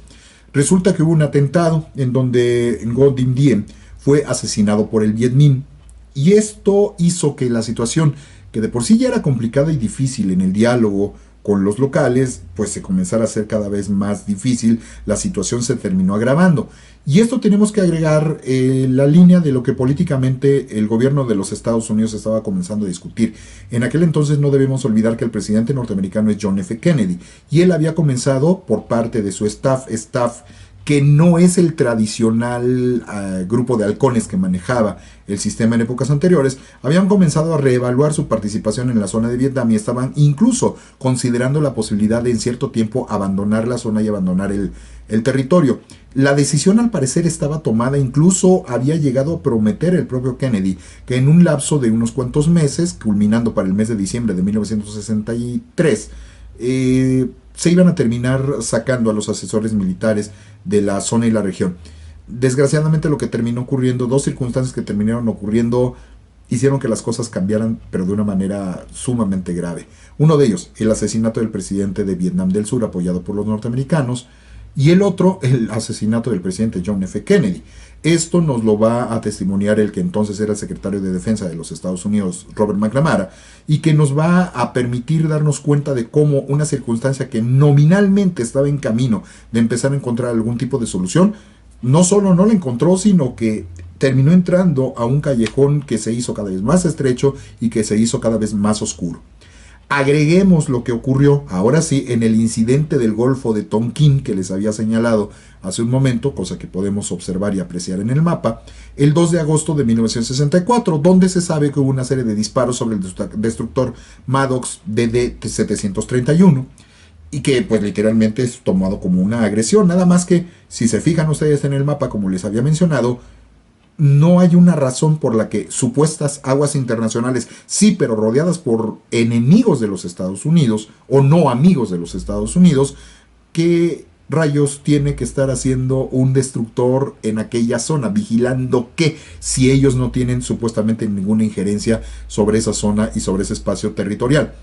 resulta que hubo un atentado en donde Ngo Dinh Diem fue asesinado por el Viet Minh, y esto hizo que la situación, que de por sí ya era complicada y difícil en el diálogo con los locales, pues se comenzara a hacer cada vez más difícil. La situación se terminó agravando. Y esto tenemos que agregar la línea de lo que políticamente el gobierno de los Estados Unidos estaba comenzando a discutir. En aquel entonces no debemos olvidar que el presidente norteamericano es John F. Kennedy, y él había comenzado por parte de su staff que no es el tradicional grupo de halcones que manejaba el sistema en épocas anteriores, habían comenzado a reevaluar su participación en la zona de Vietnam y estaban incluso considerando la posibilidad de en cierto tiempo abandonar la zona y abandonar el territorio. La decisión al parecer estaba tomada, incluso había llegado a prometer el propio Kennedy que en un lapso de unos cuantos meses, culminando para el mes de diciembre de 1963, se iban a terminar sacando a los asesores militares de la zona y la región. Desgraciadamente lo que terminó ocurriendo, dos circunstancias que terminaron ocurriendo, hicieron que las cosas cambiaran, pero de una manera sumamente grave. Uno de ellos, el asesinato del presidente de Vietnam del Sur, apoyado por los norteamericanos, y el otro, el asesinato del presidente John F. Kennedy. Esto nos lo va a testimoniar el que entonces era el secretario de Defensa de los Estados Unidos, Robert McNamara, y que nos va a permitir darnos cuenta de cómo una circunstancia que nominalmente estaba en camino de empezar a encontrar algún tipo de solución, no solo no la encontró, sino que terminó entrando a un callejón que se hizo cada vez más estrecho y que se hizo cada vez más oscuro. Agreguemos lo que ocurrió, ahora sí, en el incidente del Golfo de Tonkin que les había señalado hace un momento, cosa que podemos observar y apreciar en el mapa, el 2 de agosto de 1964, donde se sabe que hubo una serie de disparos sobre el destructor Maddox DD-731, y que pues literalmente es tomado como una agresión, nada más que si se fijan ustedes en el mapa, como les había mencionado, no hay una razón por la que supuestas aguas internacionales, sí, pero rodeadas por enemigos de los Estados Unidos, o no amigos de los Estados Unidos, que rayos tiene que estar haciendo un destructor en aquella zona? Vigilando que, si ellos no tienen supuestamente ninguna injerencia sobre esa zona y sobre ese espacio territorial.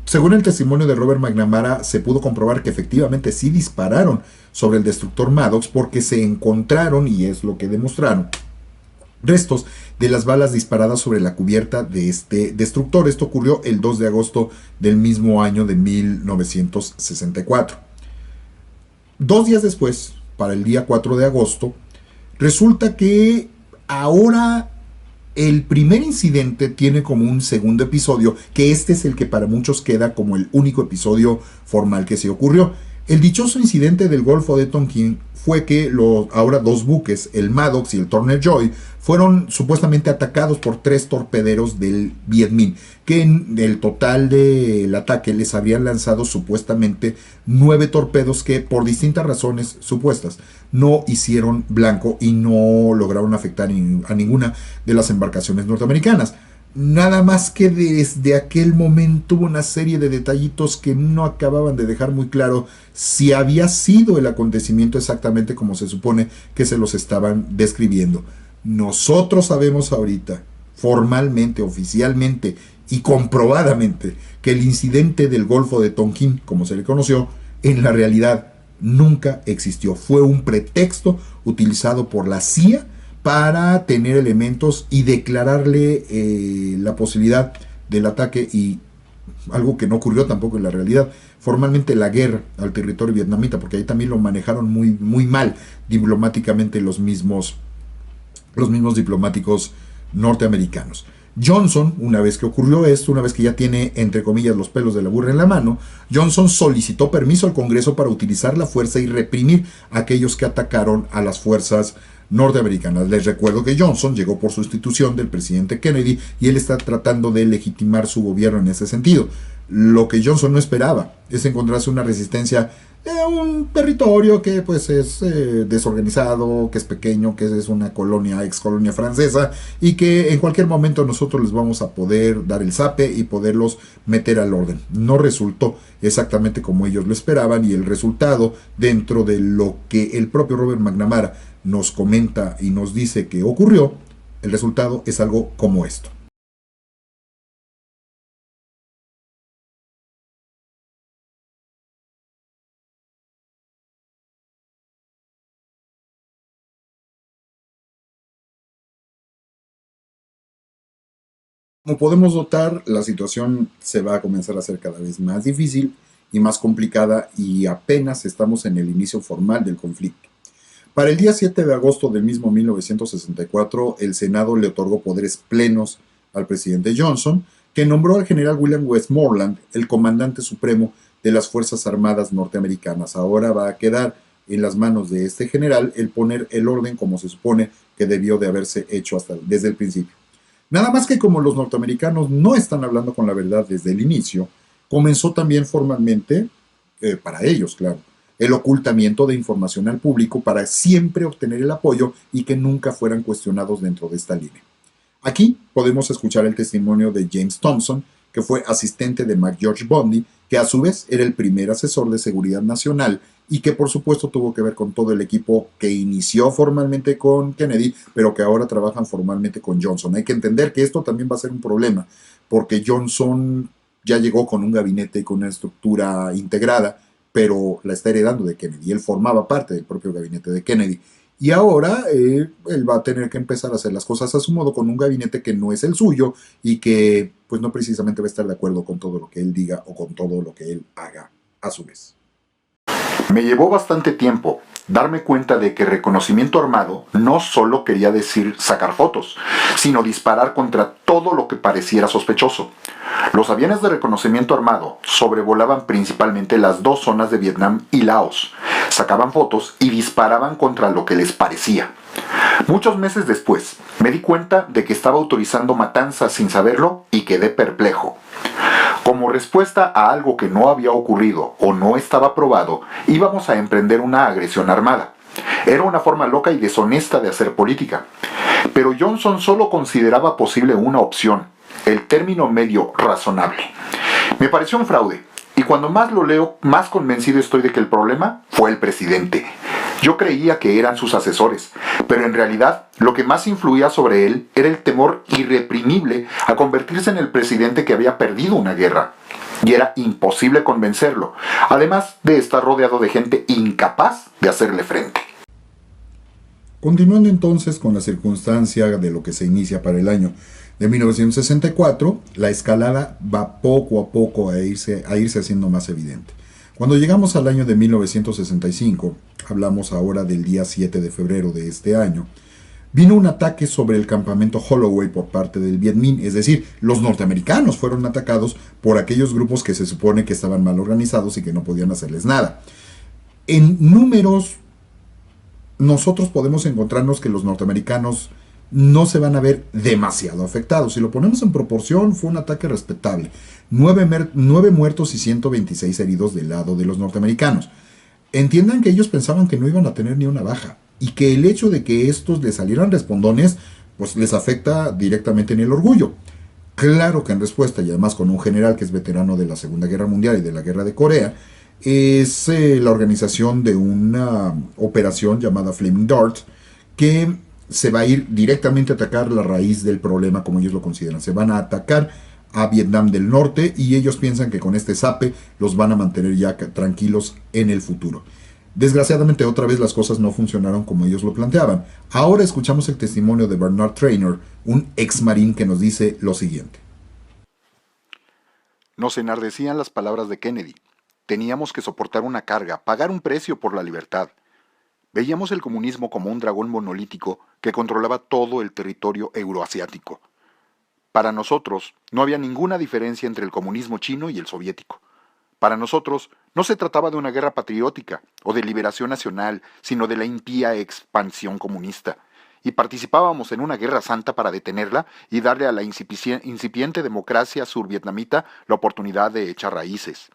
Según el testimonio de Robert McNamara, se pudo comprobar que efectivamente sí dispararon sobre el destructor Maddox, porque se encontraron, y es lo que demostraron, restos de las balas disparadas sobre la cubierta de este destructor. Esto ocurrió el 2 de agosto del mismo año de 1964. 2 días después, para el día 4 de agosto, resulta que ahora el primer incidente tiene como un segundo episodio, que este es el que para muchos queda como el único episodio formal que se ocurrió. El dichoso incidente del Golfo de Tonkin fue que los ahora dos buques, el Maddox y el Turner Joy, fueron supuestamente atacados por 3 torpederos del Viet Minh, que en el total del ataque les habrían lanzado supuestamente 9 torpedos que, por distintas razones supuestas, no hicieron blanco y no lograron afectar a ninguna de las embarcaciones norteamericanas. Nada más que desde aquel momento hubo una serie de detallitos que no acababan de dejar muy claro si había sido el acontecimiento exactamente como se supone que se los estaban describiendo. Nosotros sabemos ahorita, formalmente, oficialmente y comprobadamente, que el incidente del Golfo de Tonkin, como se le conoció, en la realidad nunca existió. Fue un pretexto utilizado por la CIA para tener elementos y declararle la posibilidad del ataque, y algo que no ocurrió tampoco en la realidad, formalmente la guerra al territorio vietnamita, porque ahí también lo manejaron muy, muy mal diplomáticamente los mismos diplomáticos norteamericanos. Johnson, una vez que ocurrió esto, una vez que ya tiene, entre comillas, los pelos de la burra en la mano, Johnson solicitó permiso al Congreso para utilizar la fuerza y reprimir a aquellos que atacaron a las fuerzas norteamericanas. Les recuerdo que Johnson llegó por sustitución del presidente Kennedy y él está tratando de legitimar su gobierno en ese sentido. Lo que Johnson no esperaba es encontrarse una resistencia de un territorio que pues es desorganizado, que es pequeño, que es una colonia, ex colonia francesa, y que en cualquier momento nosotros les vamos a poder dar el zape y poderlos meter al orden. No resultó exactamente como ellos lo esperaban, y el resultado, dentro de lo que el propio Robert McNamara nos comenta y nos dice que ocurrió, el resultado es algo como esto. Como podemos notar, la situación se va a comenzar a hacer cada vez más difícil y más complicada, y apenas estamos en el inicio formal del conflicto. Para el día 7 de agosto del mismo 1964, el Senado le otorgó poderes plenos al presidente Johnson, que nombró al general William Westmoreland el comandante supremo de las Fuerzas Armadas norteamericanas. Ahora va a quedar en las manos de este general el poner el orden como se supone que debió de haberse hecho desde el principio. Nada más que, como los norteamericanos no están hablando con la verdad desde el inicio, comenzó también formalmente, para ellos, claro, el ocultamiento de información al público para siempre obtener el apoyo y que nunca fueran cuestionados dentro de esta línea. Aquí podemos escuchar el testimonio de James Thompson, que fue asistente de McGeorge Bundy, que a su vez era el primer asesor de seguridad nacional y que por supuesto tuvo que ver con todo el equipo que inició formalmente con Kennedy, pero que ahora trabajan formalmente con Johnson. Hay que entender que esto también va a ser un problema, porque Johnson ya llegó con un gabinete y con una estructura integrada, pero la está heredando de Kennedy. Él formaba parte del propio gabinete de Kennedy. Y ahora él va a tener que empezar a hacer las cosas a su modo con un gabinete que no es el suyo y que pues no precisamente va a estar de acuerdo con todo lo que él diga o con todo lo que él haga a su vez. Me llevó bastante tiempo darme cuenta de que reconocimiento armado no solo quería decir sacar fotos, sino disparar contra todo lo que pareciera sospechoso. Los aviones de reconocimiento armado sobrevolaban principalmente las dos zonas de Vietnam y Laos, sacaban fotos y disparaban contra lo que les parecía. Muchos meses después, me di cuenta de que estaba autorizando matanzas sin saberlo y quedé perplejo. Como respuesta a algo que no había ocurrido o no estaba probado, íbamos a emprender una agresión armada. Era una forma loca y deshonesta de hacer política. Pero Johnson solo consideraba posible una opción, el término medio razonable. Me pareció un fraude, Y cuando más lo leo, más convencido estoy de que el problema fue el presidente. Yo creía que eran sus asesores, pero en realidad lo que más influía sobre él era el temor irreprimible a convertirse en el presidente que había perdido una guerra. Y era imposible convencerlo, además de estar rodeado de gente incapaz de hacerle frente. Continuando entonces con la circunstancia de lo que se inicia para el año de 1964, la escalada va poco a poco a irse haciendo más evidente. Cuando llegamos al año de 1965, hablamos ahora del día 7 de febrero de este año, vino un ataque sobre el campamento Holloway por parte del Viet Minh, es decir, los norteamericanos fueron atacados por aquellos grupos que se supone que estaban mal organizados y que no podían hacerles nada. En números, nosotros podemos encontrarnos que los norteamericanos no se van a ver demasiado afectados. Si lo ponemos en proporción, fue un ataque respetable. 9 muertos y 126 heridos del lado de los norteamericanos. Entiendan que ellos pensaban que no iban a tener ni una baja y que el hecho de que estos les salieran respondones, pues les afecta directamente en el orgullo. Claro que en respuesta, y además con un general que es veterano de la Segunda Guerra Mundial y de la Guerra de Corea, es la organización de una operación llamada Flaming Dart, que se va a ir directamente a atacar la raíz del problema, como ellos lo consideran. Se van a atacar a Vietnam del Norte y ellos piensan que con este zape los van a mantener ya tranquilos en el futuro. Desgraciadamente otra vez las cosas no funcionaron como ellos lo planteaban. Ahora escuchamos el testimonio de Bernard Traynor, un ex marín que nos dice lo siguiente. Nos enardecían las palabras de Kennedy. Teníamos que soportar una carga, pagar un precio por la libertad. Veíamos el comunismo como un dragón monolítico que controlaba todo el territorio euroasiático. Para nosotros no había ninguna diferencia entre el comunismo chino y el soviético. Para nosotros no se trataba de una guerra patriótica o de liberación nacional, sino de la impía expansión comunista. Y participábamos en una guerra santa para detenerla y darle a la incipiente democracia survietnamita la oportunidad de echar raíces.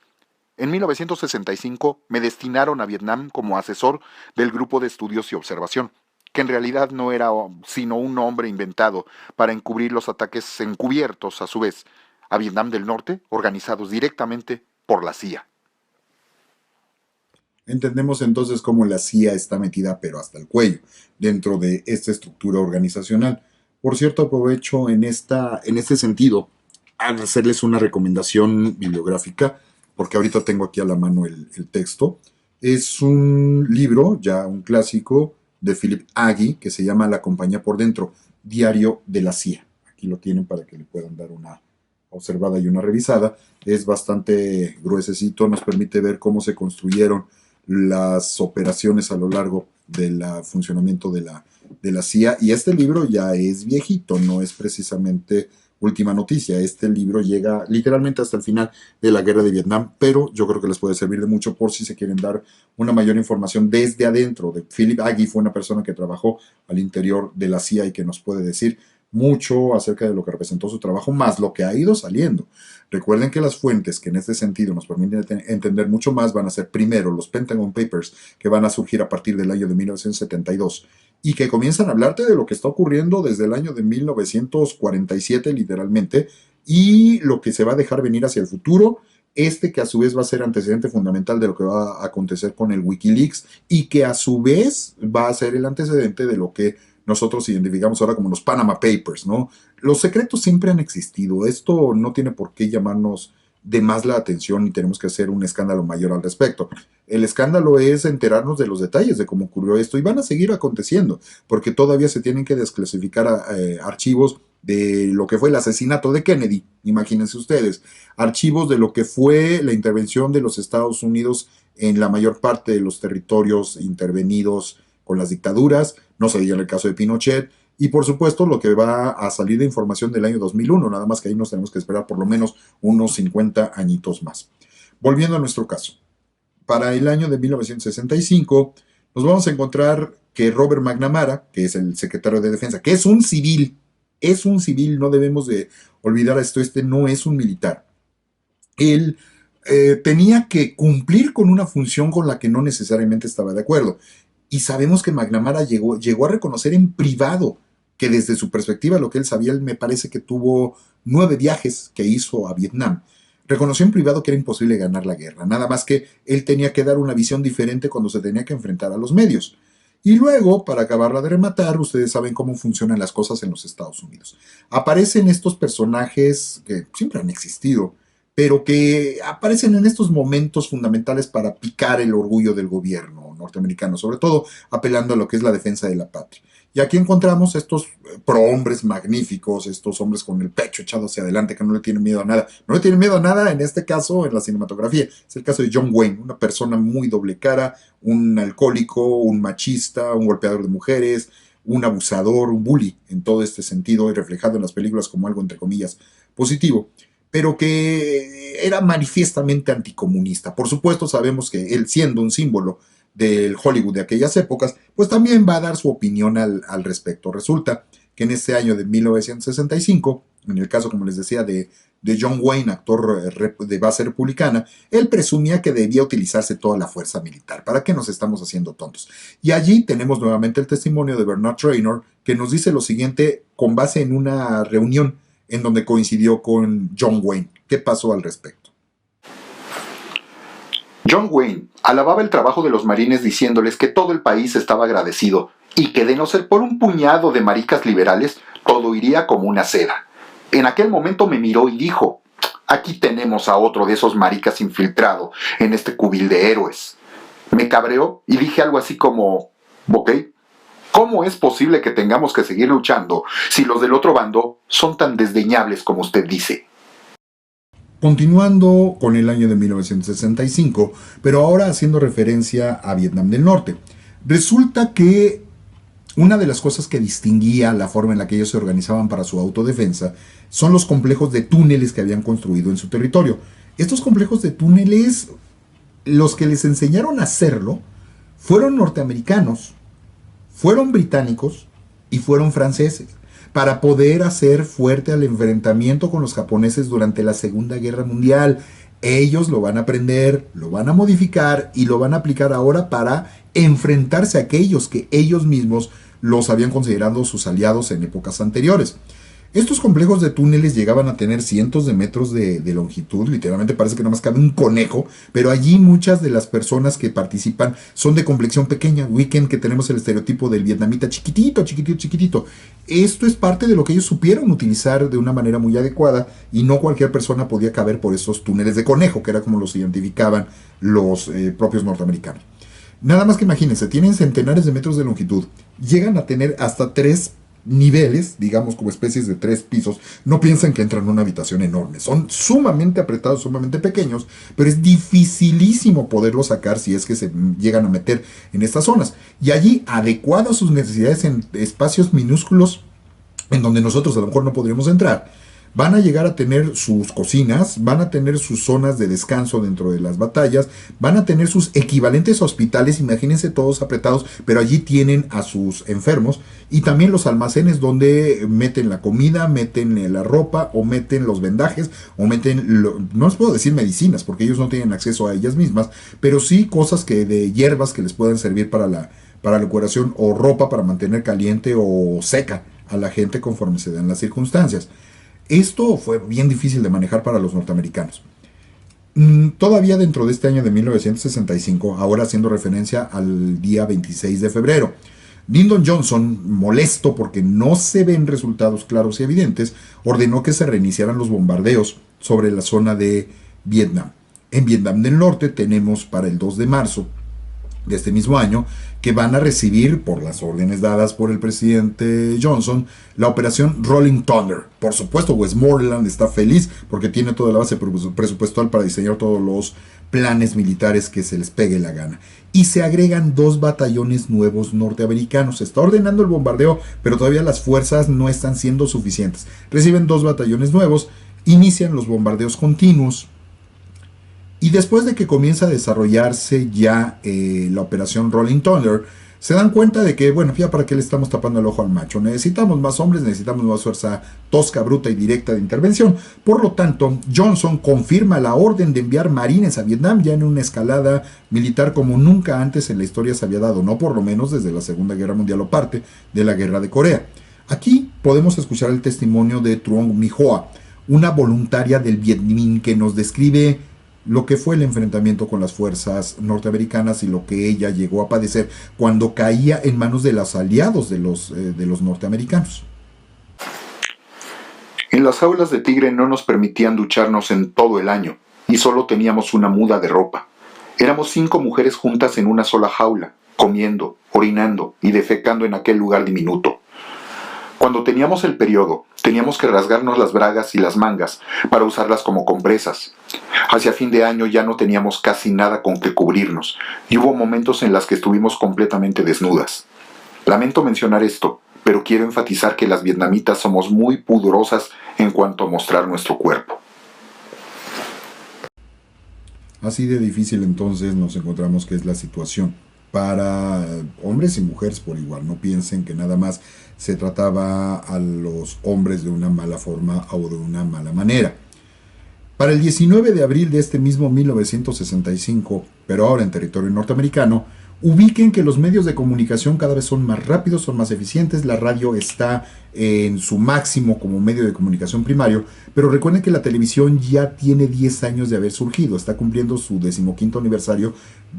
En 1965 me destinaron a Vietnam como asesor del Grupo de Estudios y Observación, que en realidad no era sino un nombre inventado para encubrir los ataques encubiertos, a su vez, a Vietnam del Norte, organizados directamente por la CIA. Entendemos entonces cómo la CIA está metida, pero hasta el cuello, dentro de esta estructura organizacional. Por cierto, aprovecho en este sentido a hacerles una recomendación bibliográfica, porque ahorita tengo aquí a la mano el texto. Es un libro, ya un clásico, de Philip Agee, que se llama La compañía por dentro, Diario de la CIA. Aquí lo tienen para que le puedan dar una observada y una revisada. Es bastante gruesecito, nos permite ver cómo se construyeron las operaciones a lo largo del funcionamiento de la CIA. Y este libro ya es viejito, no es precisamente última noticia. Este libro llega literalmente hasta el final de la guerra de Vietnam, pero yo creo que les puede servir de mucho por si se quieren dar una mayor información desde adentro. Philip Agee fue una persona que trabajó al interior de la CIA y que nos puede decir mucho acerca de lo que representó su trabajo, más lo que ha ido saliendo. Recuerden que las fuentes que en este sentido nos permiten entender mucho más van a ser primero los Pentagon Papers, que van a surgir a partir del año de 1972 y que comienzan a hablarte de lo que está ocurriendo desde el año de 1947 literalmente, y lo que se va a dejar venir hacia el futuro, que a su vez va a ser antecedente fundamental de lo que va a acontecer con el Wikileaks y que a su vez va a ser el antecedente de lo que nosotros identificamos ahora como los Panama Papers, ¿no? Los secretos siempre han existido. Esto no tiene por qué llamarnos de más la atención y tenemos que hacer un escándalo mayor al respecto. El escándalo es enterarnos de los detalles de cómo ocurrió esto y van a seguir aconteciendo porque todavía se tienen que desclasificar archivos de lo que fue el asesinato de Kennedy, imagínense ustedes, archivos de lo que fue la intervención de los Estados Unidos en la mayor parte de los territorios intervenidos con las dictaduras, no se diga en el caso de Pinochet, y por supuesto lo que va a salir de información del año 2001, nada más que ahí nos tenemos que esperar por lo menos unos 50 añitos más. Volviendo a nuestro caso, para el año de 1965 nos vamos a encontrar que Robert McNamara, que es el secretario de Defensa, que es un civil, no debemos de olvidar esto, no es un militar. Él tenía que cumplir con una función con la que no necesariamente estaba de acuerdo. Y sabemos que McNamara llegó a reconocer en privado que desde su perspectiva, lo que él sabía, él me parece que tuvo 9 viajes que hizo a Vietnam. reconoció en privado que era imposible ganar la guerra, nada más que él tenía que dar una visión diferente cuando se tenía que enfrentar a los medios. Y luego, para acabarla de rematar, ustedes saben cómo funcionan las cosas en los Estados Unidos. Aparecen estos personajes que siempre han existido, pero que aparecen en estos momentos fundamentales para picar el orgullo del gobierno norteamericano, sobre todo apelando a lo que es la defensa de la patria. Y aquí encontramos estos prohombres magníficos, estos hombres con el pecho echado hacia adelante, que no le tienen miedo a nada. No le tienen miedo a nada, en este caso, en la cinematografía. Es el caso de John Wayne, una persona muy doble cara, un alcohólico, un machista, un golpeador de mujeres, un abusador, un bully, en todo este sentido, y reflejado en las películas como algo, entre comillas, positivo, pero que era manifiestamente anticomunista. Por supuesto, sabemos que él, siendo un símbolo del Hollywood de aquellas épocas, pues también va a dar su opinión al respecto. Resulta que en este año de 1965, en el caso, como les decía, de John Wayne, actor de base republicana, él presumía que debía utilizarse toda la fuerza militar. ¿Para qué nos estamos haciendo tontos? Y allí tenemos nuevamente el testimonio de Bernard Trainor, que nos dice lo siguiente con base en una reunión en donde coincidió con John Wayne. ¿Qué pasó al respecto? John Wayne alababa el trabajo de los marines diciéndoles que todo el país estaba agradecido y que de no ser por un puñado de maricas liberales, todo iría como una seda. En aquel momento me miró y dijo: aquí tenemos a otro de esos maricas infiltrado en este cubil de héroes. Me cabreó y dije algo así como: ok, ¿cómo es posible que tengamos que seguir luchando si los del otro bando son tan desdeñables como usted dice? Continuando con el año de 1965, pero ahora haciendo referencia a Vietnam del Norte. Resulta que una de las cosas que distinguía la forma en la que ellos se organizaban para su autodefensa son los complejos de túneles que habían construido en su territorio. Estos complejos de túneles, los que les enseñaron a hacerlo, fueron norteamericanos, fueron británicos y fueron franceses, para poder hacer fuerte al enfrentamiento con los japoneses durante la Segunda Guerra Mundial. Ellos lo van a aprender, lo van a modificar y lo van a aplicar ahora para enfrentarse a aquellos que ellos mismos los habían considerado sus aliados en épocas anteriores. Estos complejos de túneles llegaban a tener cientos de metros de longitud, literalmente parece que nada más cabe un conejo, pero allí muchas de las personas que participan son de complexión pequeña. Weekend, que tenemos el estereotipo del vietnamita chiquitito, chiquitito, chiquitito. Esto es parte de lo que ellos supieron utilizar de una manera muy adecuada y no cualquier persona podía caber por esos túneles de conejo, que era como los identificaban los propios norteamericanos. Nada más que imagínense, tienen centenares de metros de longitud, llegan a tener hasta 3 niveles, digamos como especies de 3 pisos. No piensen que entran en una habitación enorme, son sumamente apretados, sumamente pequeños, pero es dificilísimo poderlos sacar si es que se llegan a meter en estas zonas. Y allí, adecuado a sus necesidades en espacios minúsculos, en donde nosotros a lo mejor no podríamos entrar, van a llegar a tener sus cocinas, van a tener sus zonas de descanso dentro de las batallas, van a tener sus equivalentes a hospitales, imagínense todos apretados, pero allí tienen a sus enfermos, y también los almacenes donde meten la comida, meten la ropa, o meten los vendajes, o meten, no les puedo decir medicinas, porque ellos no tienen acceso a ellas mismas, pero sí cosas que de hierbas que les puedan servir para la curación, o ropa para mantener caliente o seca a la gente conforme se dan las circunstancias. Esto fue bien difícil de manejar para los norteamericanos. Todavía dentro de este año de 1965, ahora haciendo referencia al día 26 de febrero, Lyndon Johnson, molesto porque no se ven resultados claros y evidentes, ordenó que se reiniciaran los bombardeos sobre la zona de Vietnam. En Vietnam del Norte tenemos para el 2 de marzo de este mismo año que van a recibir, por las órdenes dadas por el presidente Johnson, la operación Rolling Thunder. Por supuesto, Westmoreland está feliz porque tiene toda la base presupuestal para diseñar todos los planes militares que se les pegue la gana. Y se agregan 2 batallones nuevos norteamericanos. Se está ordenando el bombardeo, pero todavía las fuerzas no están siendo suficientes. Reciben 2 batallones nuevos, inician los bombardeos continuos. Y después de que comienza a desarrollarse ya la operación Rolling Thunder, se dan cuenta de que, bueno, ya para qué le estamos tapando el ojo al macho. Necesitamos más hombres, necesitamos más fuerza tosca, bruta y directa de intervención. Por lo tanto, Johnson confirma la orden de enviar marines a Vietnam ya en una escalada militar como nunca antes en la historia se había dado, no por lo menos desde la Segunda Guerra Mundial o parte de la Guerra de Corea. Aquí podemos escuchar el testimonio de Truong Mi Hoa, una voluntaria del Viet Minh que nos describe lo que fue el enfrentamiento con las fuerzas norteamericanas y lo que ella llegó a padecer cuando caía en manos de los aliados de los norteamericanos. En las jaulas de tigre no nos permitían ducharnos en todo el año y solo teníamos una muda de ropa. Éramos 5 mujeres juntas en una sola jaula, comiendo, orinando y defecando en aquel lugar diminuto. Cuando teníamos el periodo, teníamos que rasgarnos las bragas y las mangas para usarlas como compresas. Hacia fin de año ya no teníamos casi nada con que cubrirnos y hubo momentos en los que estuvimos completamente desnudas. Lamento mencionar esto, pero quiero enfatizar que las vietnamitas somos muy pudorosas en cuanto a mostrar nuestro cuerpo. Así de difícil entonces nos encontramos que es la situación para hombres y mujeres por igual. No piensen que nada más se trataba a los hombres de una mala forma o de una mala manera. Para el 19 de abril de este mismo 1965, pero ahora en territorio norteamericano, ubiquen que los medios de comunicación cada vez son más rápidos, son más eficientes, la radio está en su máximo como medio de comunicación primario, pero recuerden que la televisión ya tiene 10 años de haber surgido, está cumpliendo su 15º aniversario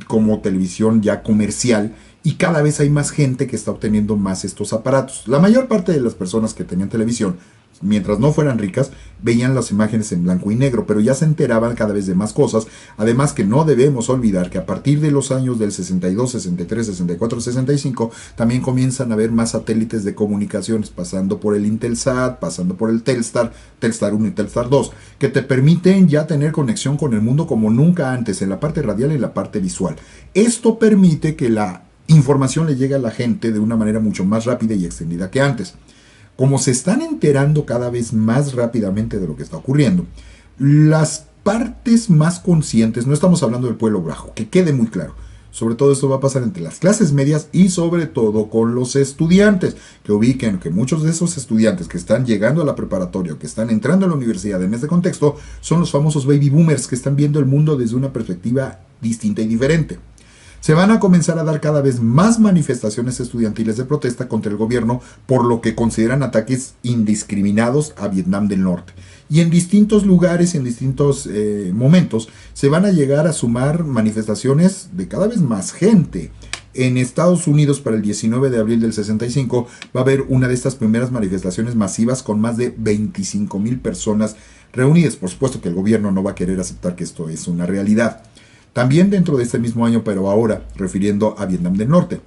como televisión ya comercial y cada vez hay más gente que está obteniendo más estos aparatos. La mayor parte de las personas que tenían televisión, mientras no fueran ricas, veían las imágenes en blanco y negro, pero ya se enteraban cada vez de más cosas. Además que no debemos olvidar que a partir de los años del 62, 63, 64, 65, también comienzan a haber más satélites de comunicaciones, pasando por el Intelsat, pasando por el Telstar, Telstar 1 y Telstar 2, que te permiten ya tener conexión con el mundo como nunca antes, en la parte radial y en la parte visual. Esto permite que la información le llegue a la gente de una manera mucho más rápida y extendida que antes. Como se están enterando cada vez más rápidamente de lo que está ocurriendo, las partes más conscientes, no estamos hablando del pueblo bajo, que quede muy claro, sobre todo esto va a pasar entre las clases medias y sobre todo con los estudiantes, que ubiquen que muchos de esos estudiantes que están llegando a la preparatoria o que están entrando a la universidad en este contexto son los famosos baby boomers que están viendo el mundo desde una perspectiva distinta y diferente. Se van a comenzar a dar cada vez más manifestaciones estudiantiles de protesta contra el gobierno por lo que consideran ataques indiscriminados a Vietnam del Norte. Y en distintos lugares, en distintos momentos, se van a llegar a sumar manifestaciones de cada vez más gente. En Estados Unidos, para el 19 de abril del 65, va a haber una de estas primeras manifestaciones masivas con más de 25,000 personas reunidas. Por supuesto que el gobierno no va a querer aceptar que esto es una realidad. También dentro de este mismo año, pero ahora refiriendo a Vietnam del Norte,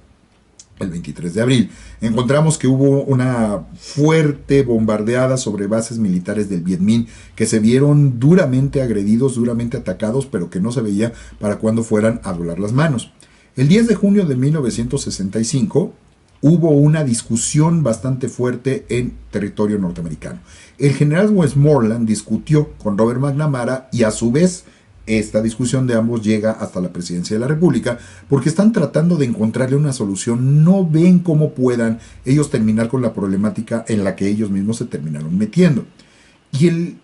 el 23 de abril, encontramos que hubo una fuerte bombardeada sobre bases militares del Viet Minh que se vieron duramente agredidos, duramente atacados, pero que no se veía para cuando fueran a doblar las manos. El 10 de junio de 1965 hubo una discusión bastante fuerte en territorio norteamericano. El general Westmoreland discutió con Robert McNamara y a su vez esta discusión de ambos llega hasta la presidencia de la República porque están tratando de encontrarle una solución. No ven cómo puedan ellos terminar con la problemática en la que ellos mismos se terminaron metiendo. Y el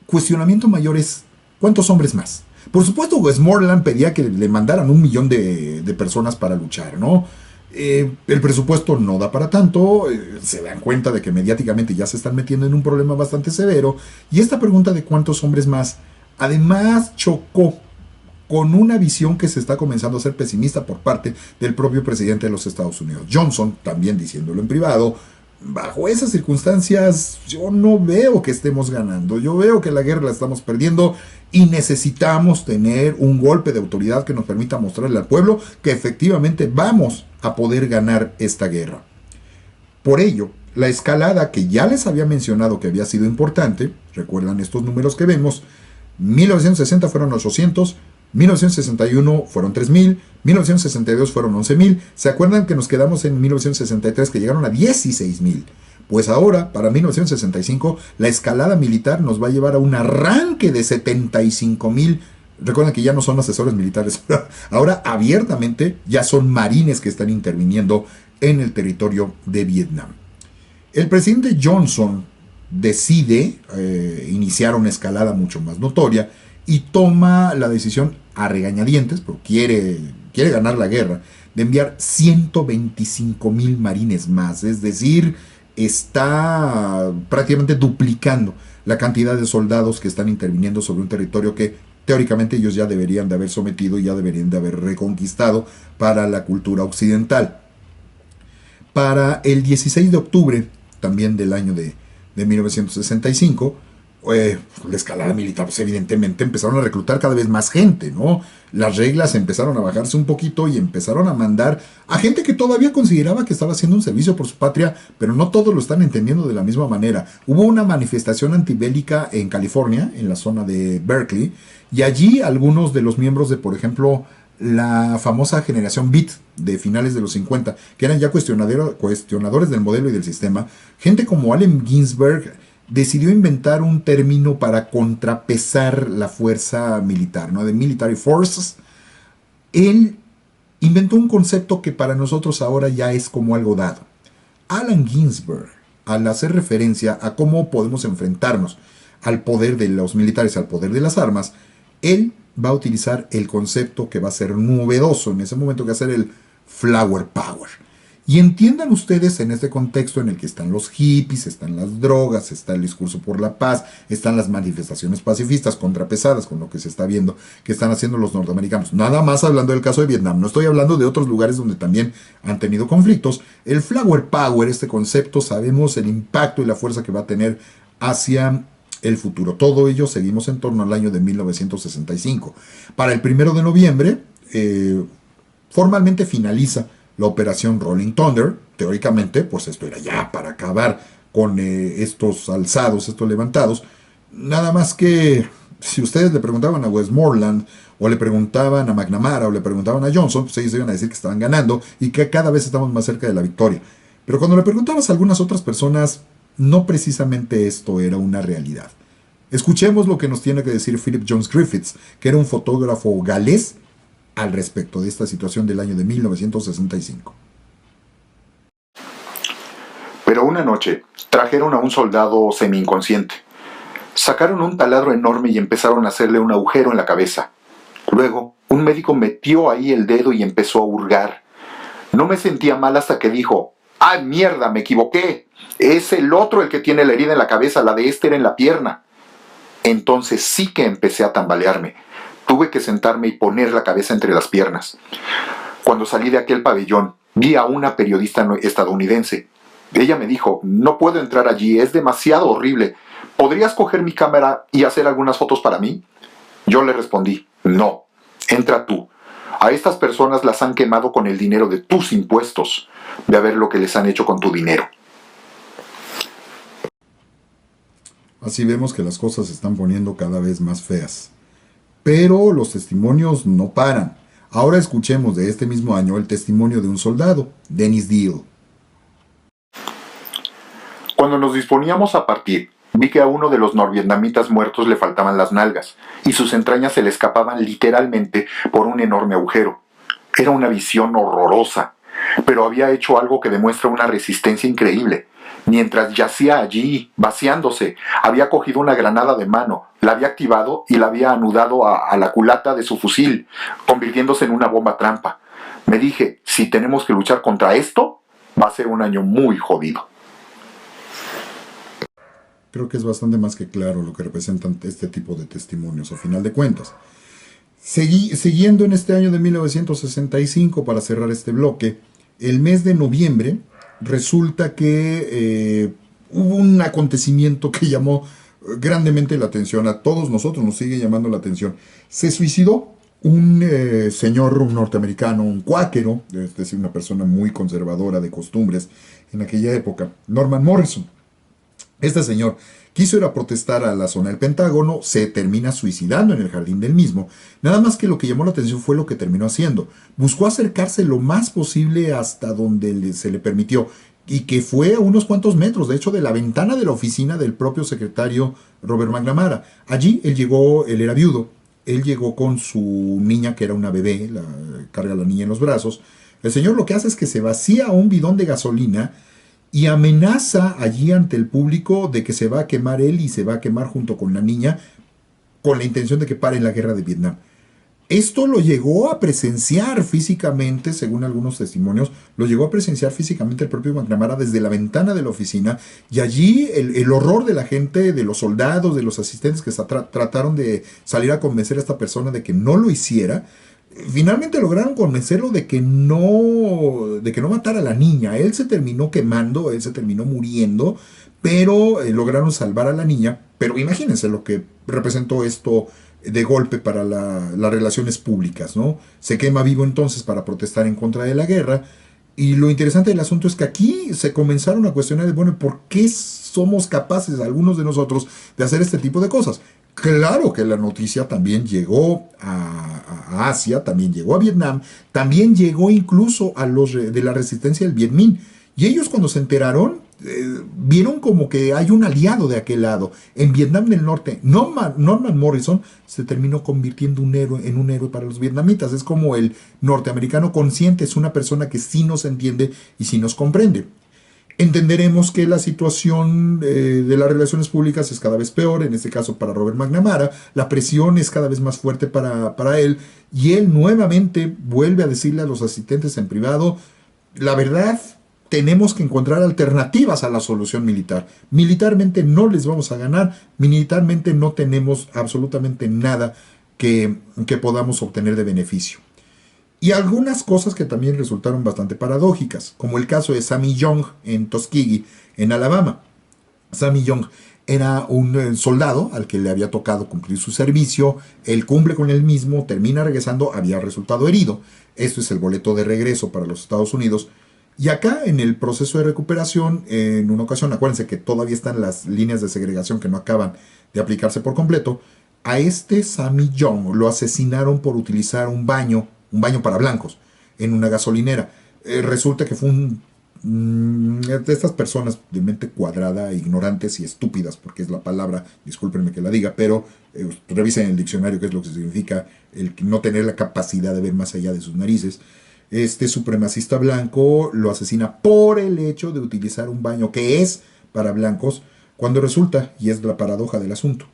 cuestionamiento mayor es, ¿cuántos hombres más? Por supuesto, Westmoreland pedía que le mandaran 1 millón de personas para luchar, ¿no? El presupuesto no da para tanto, se dan cuenta de que mediáticamente ya se están metiendo en un problema bastante severo. Y esta pregunta de cuántos hombres más además chocó con una visión que se está comenzando a ser pesimista por parte del propio presidente de los Estados Unidos, Johnson, también diciéndolo en privado. Bajo esas circunstancias yo no veo que estemos ganando, yo veo que la guerra la estamos perdiendo y necesitamos tener un golpe de autoridad que nos permita mostrarle al pueblo que efectivamente vamos a poder ganar esta guerra. Por ello, la escalada que ya les había mencionado que había sido importante, recuerdan estos números que vemos, 1960 fueron 800, 1961 fueron 3,000, 1962 fueron 11,000. ¿Se acuerdan que nos quedamos en 1963 que llegaron a 16,000? Pues ahora, para 1965, la escalada militar nos va a llevar a un arranque de 75,000. Recuerden que ya no son asesores militares, ahora abiertamente ya son marines que están interviniendo en el territorio de Vietnam. El presidente Johnson decide iniciar una escalada mucho más notoria y toma la decisión a regañadientes, pero quiere ganar la guerra, de enviar 125,000 marines más, es decir, está prácticamente duplicando la cantidad de soldados que están interviniendo sobre un territorio que teóricamente ellos ya deberían de haber sometido y ya deberían de haber reconquistado para la cultura occidental. Para el 16 de octubre, también del año de 1965, la escalada militar, pues evidentemente empezaron a reclutar cada vez más gente, ¿no? Las reglas empezaron a bajarse un poquito y empezaron a mandar a gente que todavía consideraba que estaba haciendo un servicio por su patria, pero no todos lo están entendiendo de la misma manera. Hubo una manifestación antibélica en California, en la zona de Berkeley, y allí algunos de los miembros de, por ejemplo, la famosa generación Beat de finales de los 50, que eran ya cuestionadores del modelo y del sistema, gente como Allen Ginsberg, decidió inventar un término para contrapesar la fuerza militar, ¿no? De military forces. Él inventó un concepto que para nosotros ahora ya es como algo dado. Allen Ginsberg, al hacer referencia a cómo podemos enfrentarnos al poder de los militares, al poder de las armas, él va a utilizar el concepto que va a ser novedoso en ese momento, que va a ser el flower power. Y entiendan ustedes en este contexto en el que están los hippies, están las drogas, está el discurso por la paz, están las manifestaciones pacifistas contrapesadas con lo que se está viendo que están haciendo los norteamericanos. Nada más hablando del caso de Vietnam, no estoy hablando de otros lugares donde también han tenido conflictos. El flower power, este concepto, sabemos el impacto y la fuerza que va a tener hacia el futuro. Todo ello seguimos en torno al año de 1965. Para el 1 de noviembre, formalmente finaliza la operación Rolling Thunder. Teóricamente, pues esto era ya para acabar con estos alzados, estos levantados. Nada más que si ustedes le preguntaban a Westmoreland, o le preguntaban a McNamara, o le preguntaban a Johnson, pues ellos iban a decir que estaban ganando y que cada vez estamos más cerca de la victoria. Pero cuando le preguntabas a algunas otras personas, no precisamente esto era una realidad. Escuchemos lo que nos tiene que decir Philip Jones Griffiths, que era un fotógrafo galés, al respecto de esta situación del año de 1965. Pero una noche trajeron a un soldado semi-inconsciente. Sacaron un taladro enorme y empezaron a hacerle un agujero en la cabeza. Luego, un médico metió ahí el dedo y empezó a hurgar. No me sentía mal hasta que dijo: ¡ay, mierda, me equivoqué! Es el otro el que tiene la herida en la cabeza, la de este era en la pierna. Entonces sí que empecé a tambalearme. Tuve que sentarme y poner la cabeza entre las piernas. Cuando salí de aquel pabellón, vi a una periodista estadounidense. Ella me dijo: no puedo entrar allí, es demasiado horrible. ¿Podrías coger mi cámara y hacer algunas fotos para mí? Yo le respondí: no, entra tú. A estas personas las han quemado con el dinero de tus impuestos. Ve a ver lo que les han hecho con tu dinero. Así vemos que las cosas se están poniendo cada vez más feas. Pero los testimonios no paran. Ahora escuchemos de este mismo año el testimonio de un soldado, Dennis Deal. Cuando nos disponíamos a partir, vi que a uno de los norvietnamitas muertos le faltaban las nalgas, y sus entrañas se le escapaban literalmente por un enorme agujero. Era una visión horrorosa, pero había hecho algo que demuestra una resistencia increíble. Mientras yacía allí, vaciándose, había cogido una granada de mano, la había activado y la había anudado a la culata de su fusil, convirtiéndose en una bomba trampa. Me dije: si tenemos que luchar contra esto, va a ser un año muy jodido. Creo que es bastante más que claro lo que representan este tipo de testimonios, a final de cuentas. Siguiendo en este año de 1965, para cerrar este bloque, el mes de noviembre, resulta que hubo un acontecimiento que llamó grandemente la atención. A todos nosotros nos sigue llamando la atención. Se suicidó un señor norteamericano, un cuáquero, es decir, una persona muy conservadora de costumbres en aquella época, Norman Morrison. Este señor quiso ir a protestar a la zona del Pentágono, se termina suicidando en el jardín del mismo. Nada más que lo que llamó la atención fue lo que terminó haciendo. Buscó acercarse lo más posible hasta donde se le permitió, y que fue a unos cuantos metros, de hecho, de la ventana de la oficina del propio secretario Robert McNamara. Allí él era viudo, él llegó con su niña, que era una bebé, carga a la niña en los brazos. El señor lo que hace es que se vacía un bidón de gasolina y amenaza allí ante el público de que se va a quemar él y se va a quemar junto con la niña, con la intención de que pare la guerra de Vietnam. Esto lo llegó a presenciar físicamente, según algunos testimonios, lo llegó a presenciar físicamente el propio McNamara desde la ventana de la oficina, y allí el horror de la gente, de los soldados, de los asistentes que trataron de salir a convencer a esta persona de que no lo hiciera. Finalmente lograron convencerlo de que no matara a la niña. Él se terminó quemando, él se terminó muriendo, pero lograron salvar a la niña. Pero imagínense lo que representó esto de golpe para las relaciones públicas, ¿no? Se quema vivo entonces para protestar en contra de la guerra. Y lo interesante del asunto es que aquí se comenzaron a cuestionar, bueno, ¿por qué somos capaces, algunos de nosotros, de hacer este tipo de cosas? Claro que la noticia también llegó a Asia, también llegó a Vietnam, también llegó incluso a los de la resistencia del Viet Minh. Y ellos cuando se enteraron, vieron como que hay un aliado de aquel lado. En Vietnam del Norte, Norman Morrison se terminó convirtiendo en un héroe para los vietnamitas. Es como el norteamericano consciente, es una persona que sí nos entiende y sí nos comprende. Entenderemos que la situación de las relaciones públicas es cada vez peor, en este caso para Robert McNamara, la presión es cada vez más fuerte para él, y él nuevamente vuelve a decirle a los asistentes en privado, la verdad, tenemos que encontrar alternativas a la solución militar. Militarmente no les vamos a ganar, militarmente no tenemos absolutamente nada que podamos obtener de beneficio. Y algunas cosas que también resultaron bastante paradójicas, como el caso de Sammy Young en Tuskegee, en Alabama. Sammy Young era un soldado al que le había tocado cumplir su servicio, él cumple con él mismo, termina regresando, había resultado herido. Esto es el boleto de regreso para los Estados Unidos. Y acá en el proceso de recuperación, en una ocasión, acuérdense que todavía están las líneas de segregación que no acaban de aplicarse por completo, a este Sammy Young lo asesinaron por utilizar un baño para blancos, en una gasolinera. Resulta que fue de estas personas de mente cuadrada, ignorantes y estúpidas, porque es la palabra, discúlpenme que la diga, pero revisen en el diccionario qué es lo que significa el no tener la capacidad de ver más allá de sus narices. Este supremacista blanco lo asesina por el hecho de utilizar un baño que es para blancos, cuando resulta, y es la paradoja del asunto,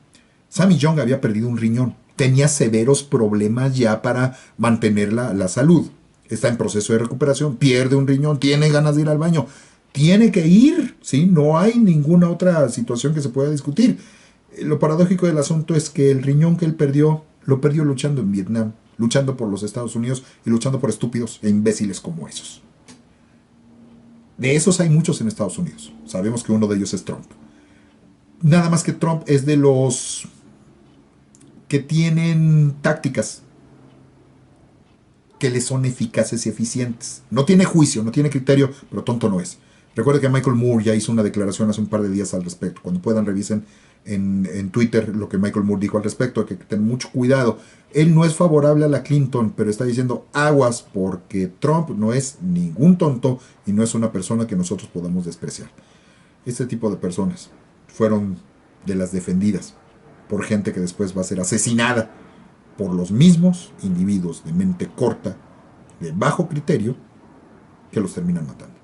Sammy Young había perdido un riñón. Tenía severos problemas ya para mantener la salud. Está en proceso de recuperación, pierde un riñón, tiene ganas de ir al baño. Tiene que ir, ¿sí? No hay ninguna otra situación que se pueda discutir. Lo paradójico del asunto es que el riñón que él perdió, lo perdió luchando en Vietnam, luchando por los Estados Unidos y luchando por estúpidos e imbéciles como esos. De esos hay muchos en Estados Unidos. Sabemos que uno de ellos es Trump. Nada más que Trump es de los que tienen tácticas que le son eficaces y eficientes. No tiene juicio, no tiene criterio, pero tonto no es. Recuerden que Michael Moore ya hizo una declaración hace un par de días al respecto. Cuando puedan, revisen en Twitter lo que Michael Moore dijo al respecto, que tener mucho cuidado. Él no es favorable a la Clinton, pero está diciendo aguas porque Trump no es ningún tonto y no es una persona que nosotros podamos despreciar. Este tipo de personas fueron de las defendidas por gente que después va a ser asesinada por los mismos individuos de mente corta, de bajo criterio, que los terminan matando.